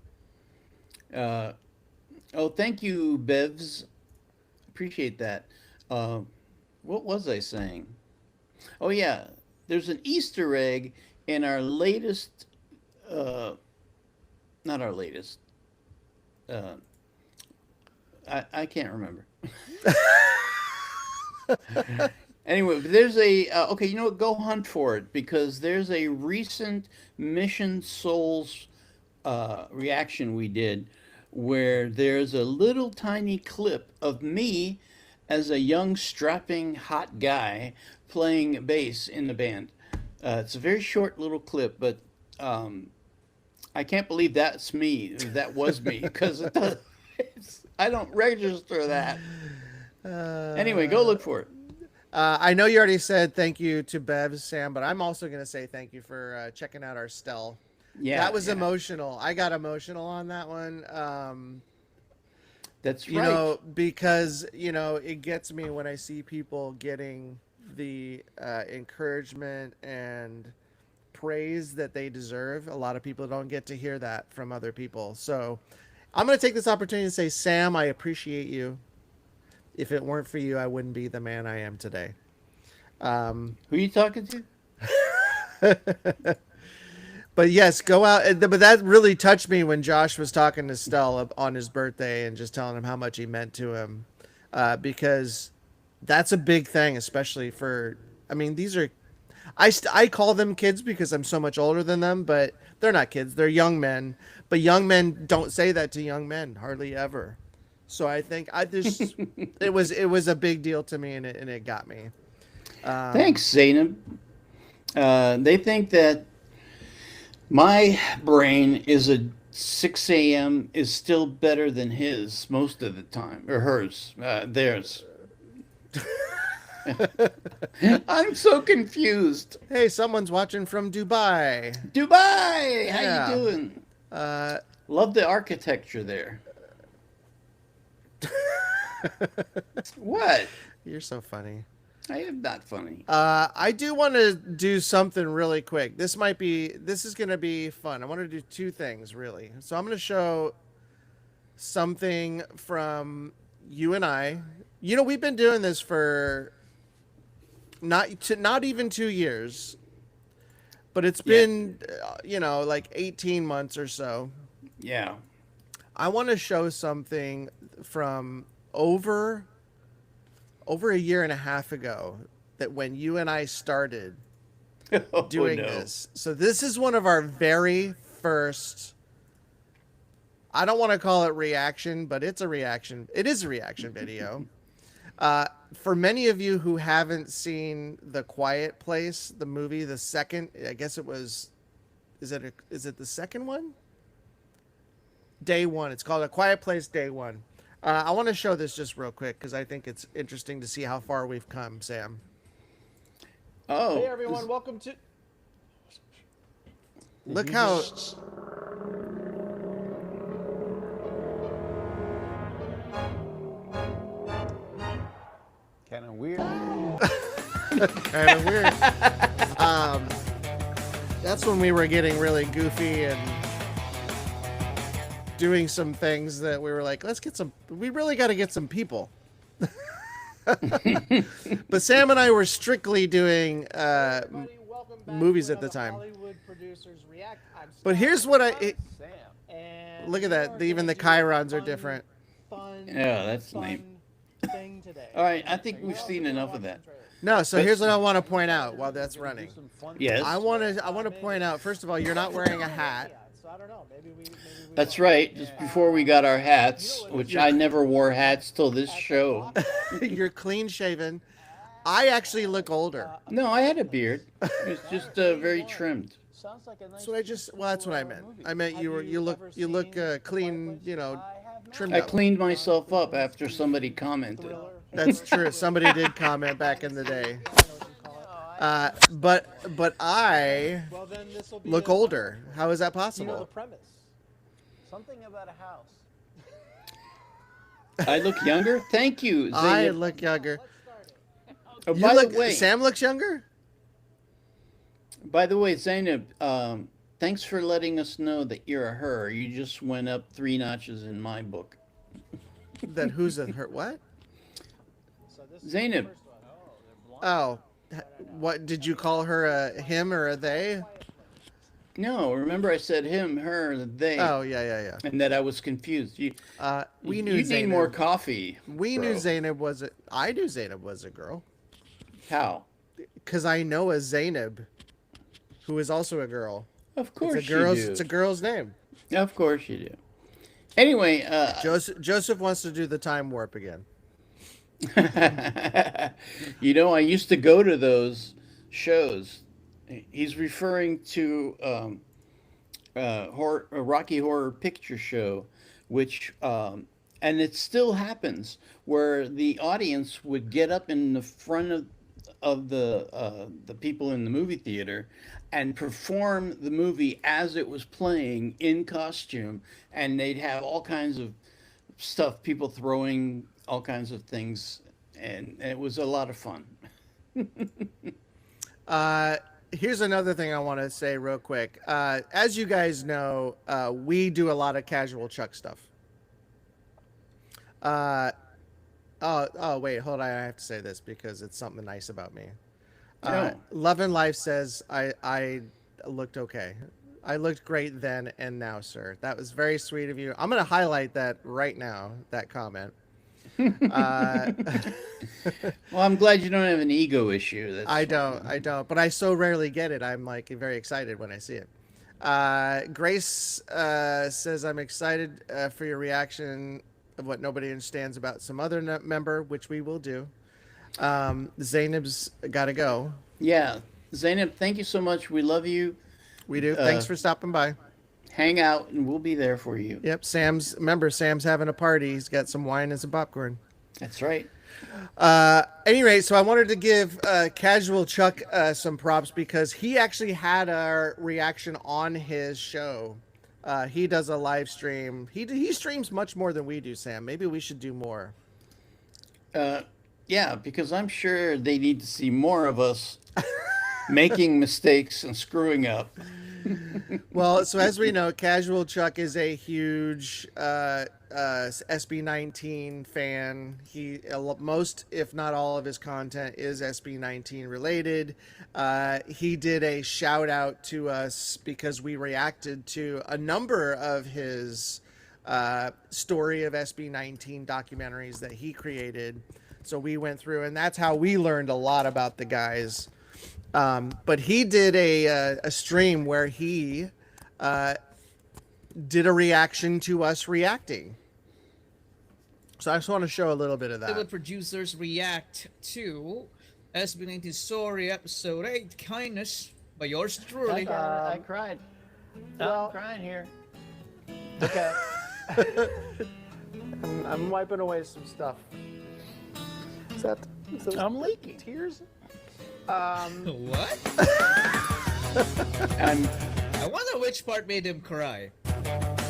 Oh, thank you, Bevs. Appreciate that. What was I saying? Oh, yeah. There's an Easter egg in our latest, not our latest. I can't remember. Anyway, there's a, okay, you know what? Go hunt for it because there's a recent Mission Souls reaction we did where there's a little tiny clip of me as a young, strapping, hot guy playing bass in the band. It's a very short little clip, but I can't believe that's me. That was me because I don't register that. Anyway, go look for it. I know you already said thank you to Bev, Sam, but I'm also going to say thank you for checking out our Stell. Yeah, that was yeah. emotional. I got emotional on that one. That's You right. know, because, you know, it gets me when I see people getting the encouragement and praise that they deserve. A lot of people don't get to hear that from other people. So I'm going to take this opportunity to say, Sam, I appreciate you. If it weren't for you, I wouldn't be the man I am today. Who are you talking to? But yes, go out. But that really touched me when Josh was talking to Stell on his birthday and just telling him how much he meant to him. Because that's a big thing, especially for, I mean, these are, I call them kids because I'm so much older than them, but they're not kids. They're young men. But young men don't say that to young men, hardly ever. So I think it was a big deal to me, and it got me. Thanks, Zainab. They think that my brain is a 6 a.m. is still better than his most of the time, or hers, theirs. I'm so confused. Hey, someone's watching from Dubai. Dubai, Yeah. how you doing? Love the architecture there. What? You're so funny. I am not funny. I do want to do something really quick. This is going to be fun. I want to do two things, really. So I'm going to show something from you and I. You know, we've been doing this for not even 2 years, but it's been, you know, like 18 months or so. Yeah. I want to show something from over a year and a half ago, that when you and I started doing this. So this is one of our very first, I don't want to call it reaction, but it's a reaction. It is a reaction video. For many of you who haven't seen The Quiet Place, the movie, the second, I guess it was, is it the second one? Day One. It's called A Quiet Place Day One. I want to show this just real quick because I think it's interesting to see how far we've come, Sam. Oh. Hey everyone, welcome to. Look how. Kind of weird. Kind of weird. That's when we were getting really goofy and doing some things that we were like, we really got to get some people. But Sam and I were strictly doing movies at the time. But here's what look at that. Even the chyrons are different. Yeah, that's lame. All right, I think we've seen enough of that. No, so here's what I want to point out while that's running. Yes, I want to point out, first of all, you're not wearing a hat. that's right. Just before we got our hats, which I never wore hats till this show. You're clean shaven. I actually look older. No, I had a beard. It was just very trimmed. That's what I meant. I meant you look clean, trimmed I up. cleaned myself up after somebody commented. That's true. Somebody did comment back in the day. But I look older. How is that possible? Something about a house. I look younger. Thank you, I Zainab. look younger. Oh, You by look. the way, Sam looks younger. Zainab, thanks for letting us know that you're a her. You just went up 3 notches in my book. That who's a her? What? Zainab, Oh, what did you call her? A him or a they? no, remember I said him, her, they, Oh yeah. and that I was confused. We knew you need Zainab. more coffee. We bro. knew Zainab was a. I knew Zainab was a girl How? because I know a Zainab, who is also a girl. Of course It's a girl's. you do. It's a girl's name. Of course you do. Anyway, Joseph wants to do the time warp again. I used to go to those shows. He's referring to a Rocky Horror Picture Show, which and it still happens where the audience would get up in the front of the people in the movie theater and perform the movie as it was playing in costume, and they'd have all kinds of stuff, people throwing all kinds of things, and it was a lot of fun. Here's another thing I want to say real quick. As you guys know, we do a lot of casual Chuck stuff. Wait, hold on. I have to say this because it's something nice about me. No. Love and Life says I looked okay. I looked great then and now, sir. That was very sweet of you. I'm going to highlight that right now, that comment. Well, I'm glad you don't have an ego issue. That's I fine. don't, but I so rarely get it. I'm like very excited when I see it. Grace says, I'm excited for your reaction of what nobody understands about some other member, which we will do. Zainab's got to go. Yeah, Zainab, thank you so much. We love you. We do. Thanks for stopping by. Hang out, and we'll be there for you. Yep. Sam's having a party. He's got some wine and some popcorn. That's right. Any rate, so I wanted to give Casual Chuck some props because he actually had our reaction on his show. He does a live stream. He streams much more than we do, Sam. Maybe we should do more. Yeah, because I'm sure they need to see more of us making mistakes and screwing up. Well, so as we know, Casual Chuck is a huge SB19 fan. Most, if not all, of his content is SB19 related. He did a shout out to us because we reacted to a number of his story of SB19 documentaries that he created. So we went through, and that's how we learned a lot about the guys. But he did a stream where he did a reaction to us reacting. So I just want to show a little bit of The that. producers react to SB19 Story Episode 8, Kindness, by yours truly. I cried. I'm crying here. Okay. I'm wiping away some stuff. Is that I'm leaking. tears? What? I'm I wonder which part made him cry.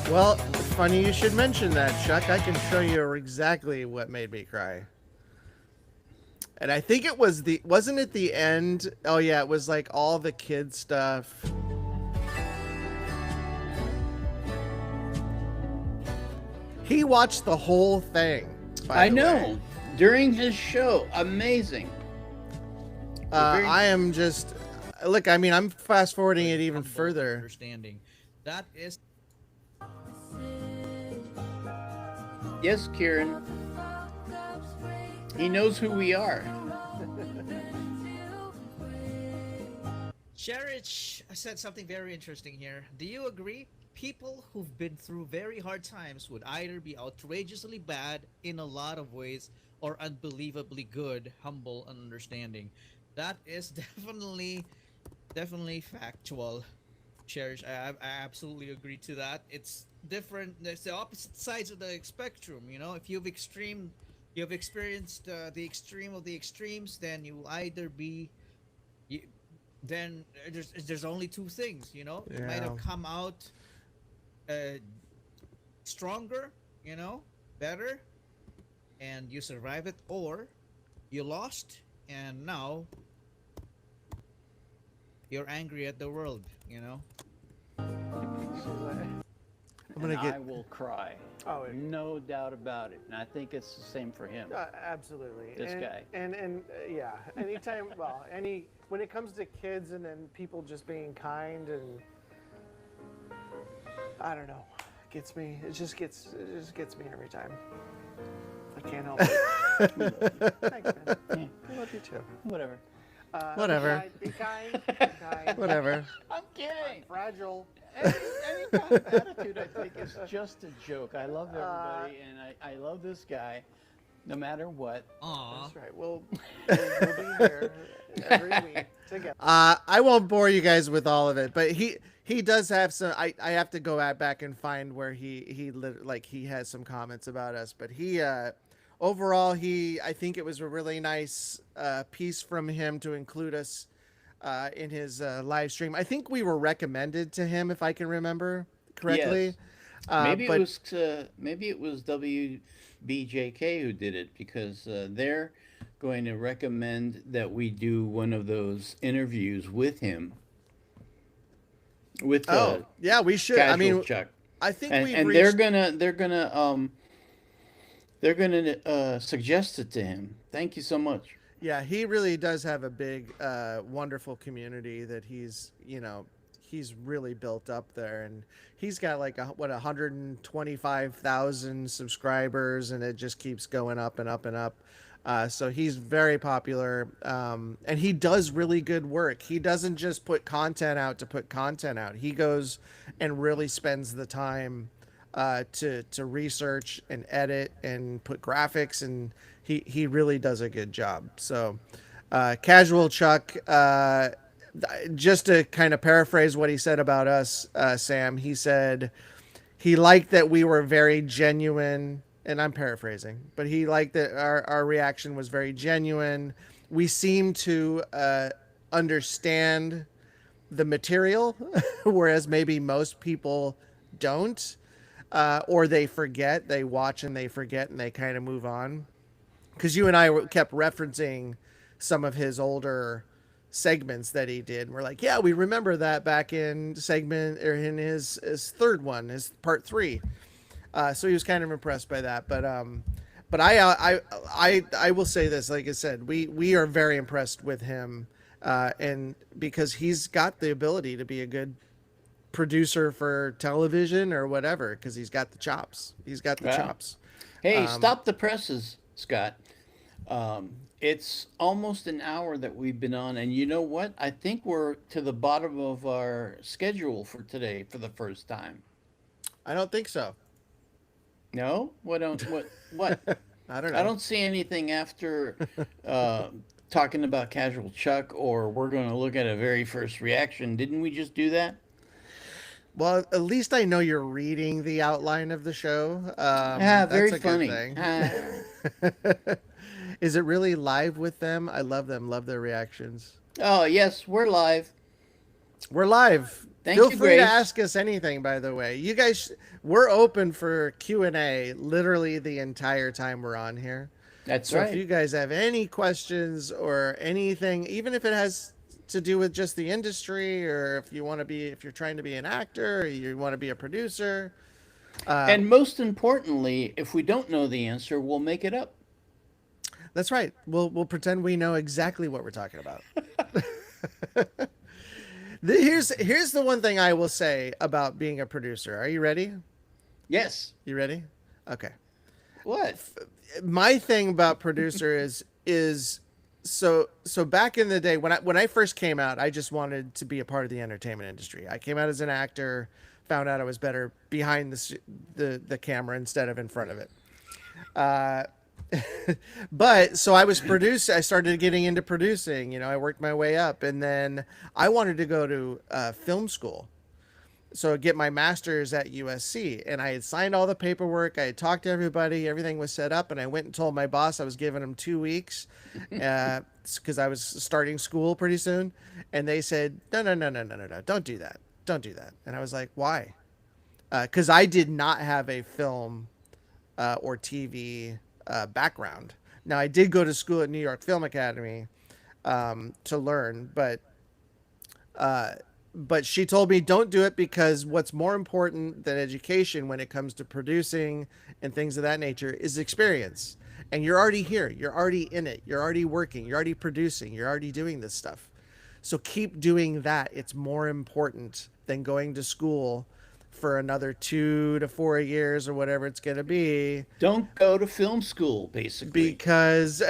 Well, funny you should mention that, Chuck. I can show you exactly what made me cry. And I think it was wasn't it the end? Oh yeah, it was like all the kid stuff. He watched the whole thing. by I the know. way. During his show, amazing. very- I am just look. I mean, I'm fast forwarding it even Humble further. understanding. That is Yes, Kieran. He knows who we are. Sherich said something very interesting here. Do you agree? People who've been through very hard times would either be outrageously bad in a lot of ways or unbelievably good, humble, and understanding. That is definitely factual. Cherish, I absolutely agree to that. It's different. It's the opposite sides of the spectrum. You know, if you've experienced the extreme of the extremes, then you will either be, you, then there's only two things. You know, you might have Yeah. come out stronger. You know, better, and you survive it, or you lost, and now you're angry at the world. You know. I'm gonna And get. I will cry. Oh, it- No doubt about it. And I think it's the same for him. Absolutely. This and, guy. And yeah, anytime, well, when it comes to kids and then people just being kind and I don't know, gets me. It just gets me every time. I can't help it. Thanks, man. I love you too. Whatever. Whatever. Be kind. Be kind. Whatever. I'm kidding. Fragile. Any kind of attitude, I think, is just a joke. I love everybody, and I love this guy, no matter what. Aw. That's right. We'll be here every week together. I won't bore you guys with all of it, but he does have some. I have to go back and find where he has some comments about us, but he overall I think it was a really nice piece from him to include us in his live stream. I think we were recommended to him, if I can remember correctly. Yes. Maybe but it was WBJK who did it, because they're going to recommend that we do one of those interviews with him. With yeah, we should. I Casual mean, Chuck. I think And, we've and reached. they're gonna suggest it to him. Thank you so much. Yeah, he really does have a big, wonderful community that he's really built up there, and he's got like 125,000 subscribers, and it just keeps going up and up and up. So he's very popular, and he does really good work. He doesn't just put content out to put content out. He goes and really spends the time to research and edit and put graphics, and he really does a good job. So Casual Chuck, just to kind of paraphrase what he said about us, Sam, he said he liked that we were very genuine, and I'm paraphrasing, but he liked that our reaction was very genuine. We seemed to understand the material, whereas maybe most people don't. Or they forget, they watch and they forget and they kind of move on. Because you and I kept referencing some of his older segments that he did. And we're like, yeah, we remember that back in segment, or in his third one, his part 3. So he was kind of impressed by that. But I will say this, like I said, we are very impressed with him, and because he's got the ability to be a good producer for television or whatever, because he's got the chops. He's got the Wow. chops. Hey, stop the presses, Scott. It's almost an hour that we've been on, and you know what? I think we're to the bottom of our schedule for today for the first time. I don't think so. No? What? I don't know. I don't see anything after talking about Casual Chuck, or we're going to look at a very first reaction. Didn't we just do that? Well, at least I know you're reading the outline of the show. Very that's a funny. Good thing. Is it really live with them? I love them. Love their reactions. Oh, yes, we're live. We're live. Thank Feel you, free Grace. to ask us anything, by the way. You guys, we're open for Q&A literally the entire time we're on here. That's So right. if you guys have any questions or anything, even if it has to do with just the industry, or if you're trying to be an actor, or you want to be a producer, And most importantly, if we don't know the answer, we'll make it up. That's right. We'll pretend we know exactly what we're talking about. Here's the one thing I will say about being a producer. Are you ready? Yes. You ready? Okay. What? My thing about producer is so back in the day when I first came out, I just wanted to be a part of the entertainment industry. I came out as an actor, found out I was better behind the camera instead of in front of it. But so I started getting into producing, I worked my way up, and then I wanted to go to film school. So get my master's at USC, and I had signed all the paperwork. I had talked to everybody, everything was set up, and I went and told my boss I was giving him 2 weeks because I was starting school pretty soon. And they said, no, don't do that. Don't do that. And I was like, why? Because I did not have a film or TV background. Now, I did go to school at New York Film Academy to learn, but she told me don't do it because what's more important than education when it comes to producing and things of that nature is experience. And you're already here. You're already in it. You're already working. You're already producing. You're already doing this stuff. So keep doing that. It's more important than going to school for another 2 to 4 years or whatever it's going to be. Don't go to film school, basically. Because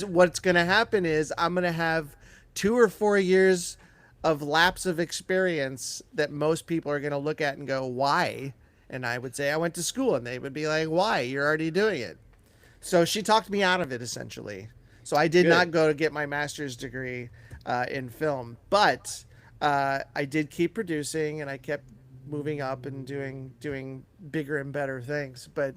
what's going to happen is I'm going to have 2 or 4 years of lapse of experience that most people are going to look at and go, why? And I would say I went to school, and they would be like, why? You're already doing it. So she talked me out of it, essentially. So I did not go to get my master's degree in film, but I did keep producing, and I kept moving up and doing bigger and better things. But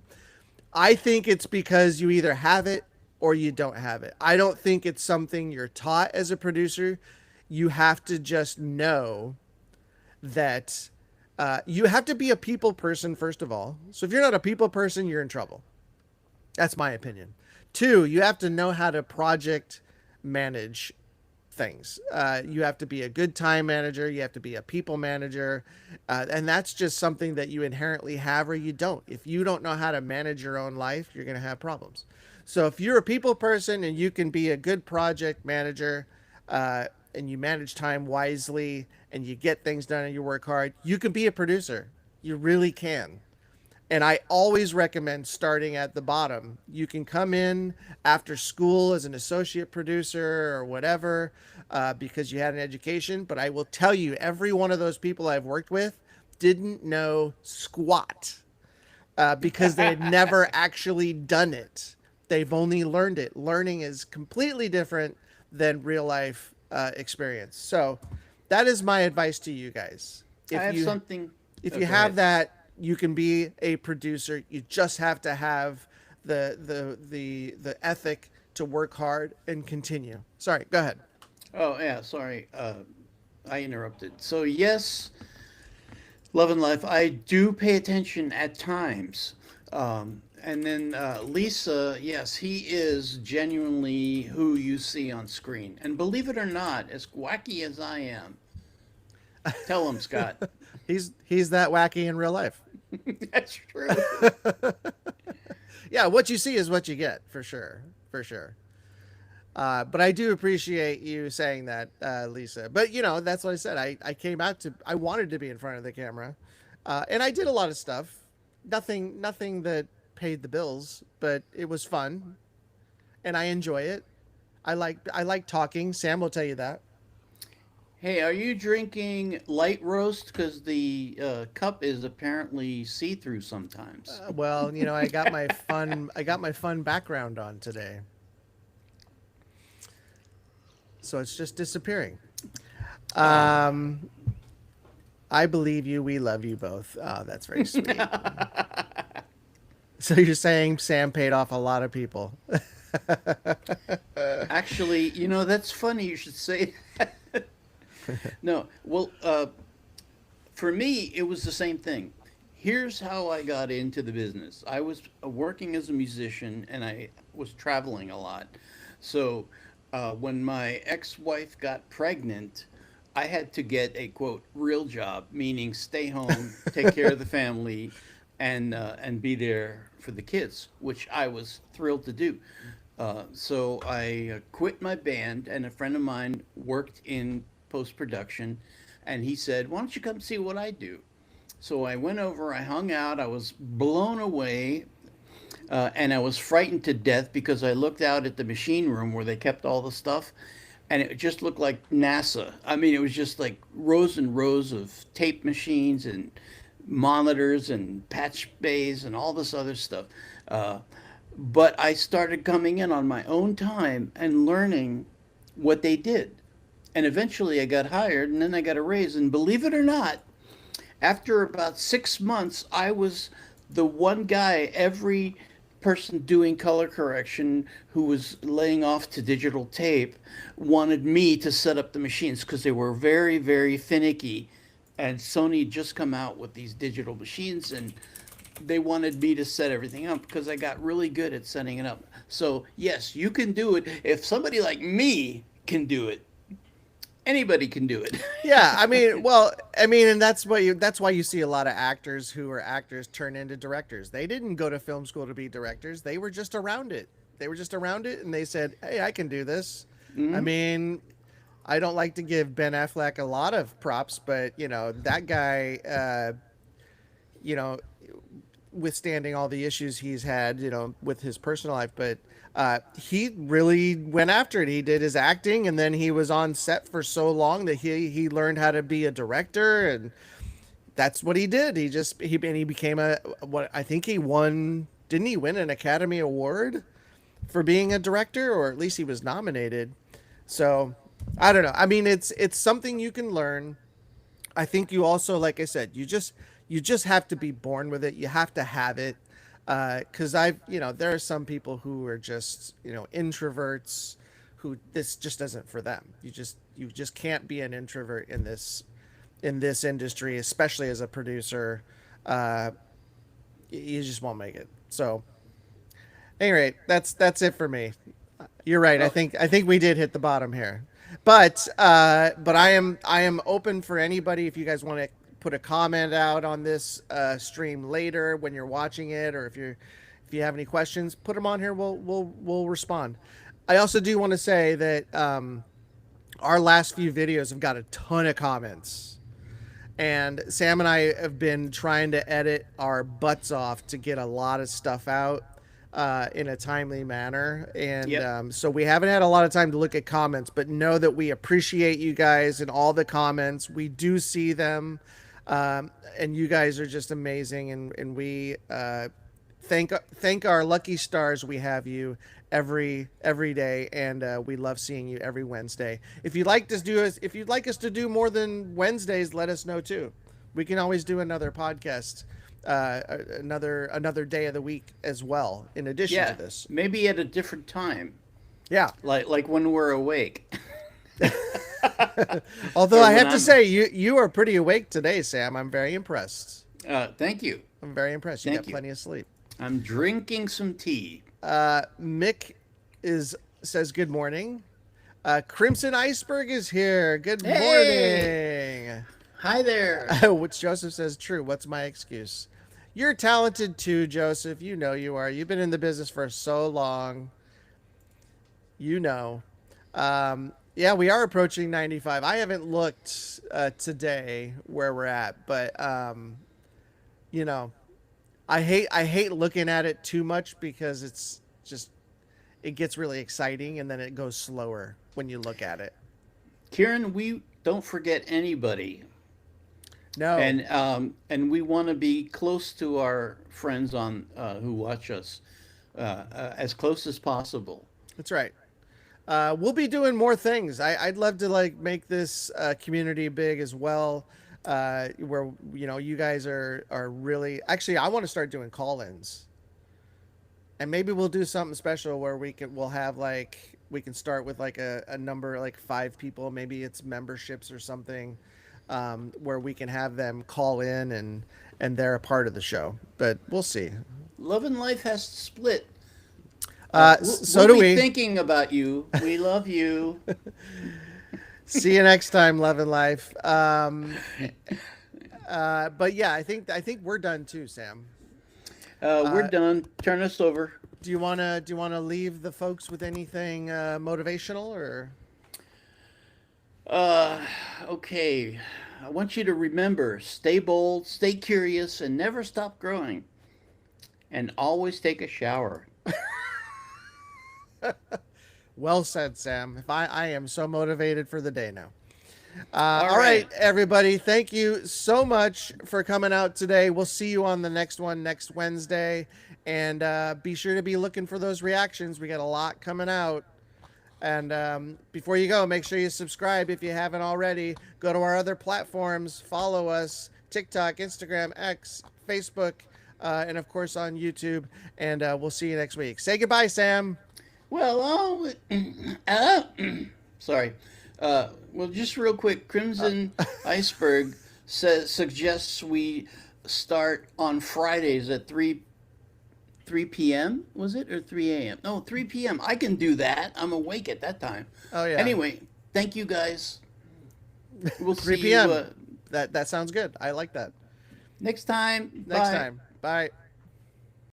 I think it's because you either have it or you don't have it. I don't think it's something you're taught as a producer. You have to just know that you have to be a people person, first of all. So if you're not a people person, you're in trouble. That's my opinion. 2, you have to know how to project manage things. You have to be a good time manager. You have to be a people manager. And that's just something that you inherently have or you don't. If you don't know how to manage your own life, you're going to have problems. So if you're a people person and you can be a good project manager, and you manage time wisely and you get things done and you work hard, you can be a producer. You really can. And I always recommend starting at the bottom. You can come in after school as an associate producer or whatever because you had an education. But I will tell you, every one of those people I've worked with didn't know squat because they had never actually done it. They've only learned it. Learning is completely different than real life experience. So that is my advice to you guys. If I have you, something. If Oh, you go have ahead. that, you can be a producer. You just have to have the ethic to work hard and continue. Sorry, go ahead. Oh, yeah, sorry. I interrupted. So, yes, Love and Life, I do pay attention at times. And then Lisa, yes, he is genuinely who you see on screen. And believe it or not, as wacky as I am, tell him, Scott. He's that wacky in real life. That's true. Yeah, what you see is what you get, for sure. But I do appreciate you saying that, Lisa. But, that's what I said. I wanted to be in front of the camera. And I did a lot of stuff. Nothing that paid the bills, but it was fun. And I enjoy it. I like talking. Sam will tell you that. Hey, are you drinking light roast? Because the cup is apparently see-through sometimes. Well, I got my fun background on today. So it's just disappearing. I believe you. We love you both. Oh, that's very sweet. So you're saying Sam paid off a lot of people. Actually, that's funny you should say that. No, well, for me, it was the same thing. Here's how I got into the business. I was working as a musician and I was traveling a lot. So when my ex-wife got pregnant, I had to get a, quote, real job, meaning stay home, take care of the family, and be there for the kids, which I was thrilled to do. So I quit my band, and a friend of mine worked in post production, and he said, "Why don't you come see what I do?" So I went over, I hung out, I was blown away, and I was frightened to death because I looked out at the machine room where they kept all the stuff, and it just looked like NASA. I mean, it was just like rows and rows of tape machines and monitors and patch bays and all this other stuff. Uh, but I started coming in on my own time and learning what they did. And eventually I got hired, and then I got a raise. And believe it or not, after about 6 months, I was the one guy every person doing color correction who was laying off to digital tape wanted me to set up the machines because they were very, very finicky. And Sony had just come out with these digital machines, and they wanted me to set everything up because I got really good at setting it up. So, yes, you can do it. If somebody like me can do it, anybody can do it. Yeah, I mean, well, I mean, and that's why you see a lot of actors who are actors turn into directors. They didn't go to film school to be directors. They were just around it. They were just around it, and they said, "Hey, I can do this." I mean, I don't like to give Ben Affleck a lot of props, but you know, that guy, you know, withstanding all the issues he's had, you know, with his personal life, but he really went after it. He did his acting, and then he was on set for so long that he learned how to be a director, and that's what he did. He became what I think he won. Didn't he win an Academy Award for being a director, or at least he was nominated? So I don't know. I mean, it's something you can learn. I think you also, like I said, you just have to be born with it. You have to have it. Because there are some people who are just, introverts who this just isn't for them. You just can't be an introvert in this industry, especially as a producer. You just won't make it. So, at any rate, that's it for me. You're right. I think we did hit the bottom here, but I am open for anybody if you guys want to put a comment out on this stream later when you're watching it, or if you have any questions, put them on here. We'll respond. I also do want to say that our last few videos have got a ton of comments, and Sam and I have been trying to edit our butts off to get a lot of stuff out in a timely manner, and so we haven't had a lot of time to look at comments, but know that we appreciate you guys and all the comments. We do see them. And you guys are just amazing, and we thank our lucky stars we have you every day, and we love seeing you every Wednesday. If you'd like us to do more than Wednesdays, let us know too. We can always do another podcast, another day of the week as well, in addition to this. Maybe at a different time. Yeah, like when we're awake. Although I have to say, you are pretty awake today, Sam. I'm very impressed. Thank you. I'm very impressed. You Thank got you. plenty of sleep. I'm drinking some tea. Mick says good morning. Crimson Iceberg is here. Good morning. Hi there. Which Joseph says true. What's my excuse? You're talented too, Joseph. You know you are. You've been in the business for so long. Yeah, we are approaching 95. I haven't looked today where we're at, but I hate looking at it too much because it gets really exciting and then it goes slower when you look at it. Kieran, we don't forget anybody. No. And we want to be close to our friends on who watch us as close as possible. That's right. We'll be doing more things. I'd love to make this community big as well, where you guys are really actually. I want to start doing call-ins, and maybe we'll do something special where we can start with a number 5 people. Maybe it's memberships or something, where we can have them call in and they're a part of the show. But we'll see. Love and Life has split. So we'll do be we. thinking about you. We love you. See you next time, Love and Life. But yeah, I think we're done too, Sam. We're done. Turn us over. Do you wanna leave the folks with anything motivational or? Okay. I want you to remember, stay bold, stay curious, and never stop growing. And always take a shower. Well said, Sam. If I am so motivated for the day now. All All right, right. everybody. Thank you so much for coming out today. We'll see you on the next one next Wednesday. And be sure to be looking for those reactions. We got a lot coming out. And before you go, make sure you subscribe if you haven't already. Go to our other platforms. Follow us. TikTok, Instagram, X, Facebook, and of course on YouTube. And we'll see you next week. Say goodbye, Sam. Well, sorry. Well, just real quick, Crimson Iceberg suggests we start on Fridays at 3 p.m. Was it, or 3 a.m.? No, 3 p.m. I can do that. I'm awake at that time. Oh, yeah. Anyway, thank you guys. We'll 3 see p.m. you That sounds good. I like that. next time. Next Bye. time. Bye.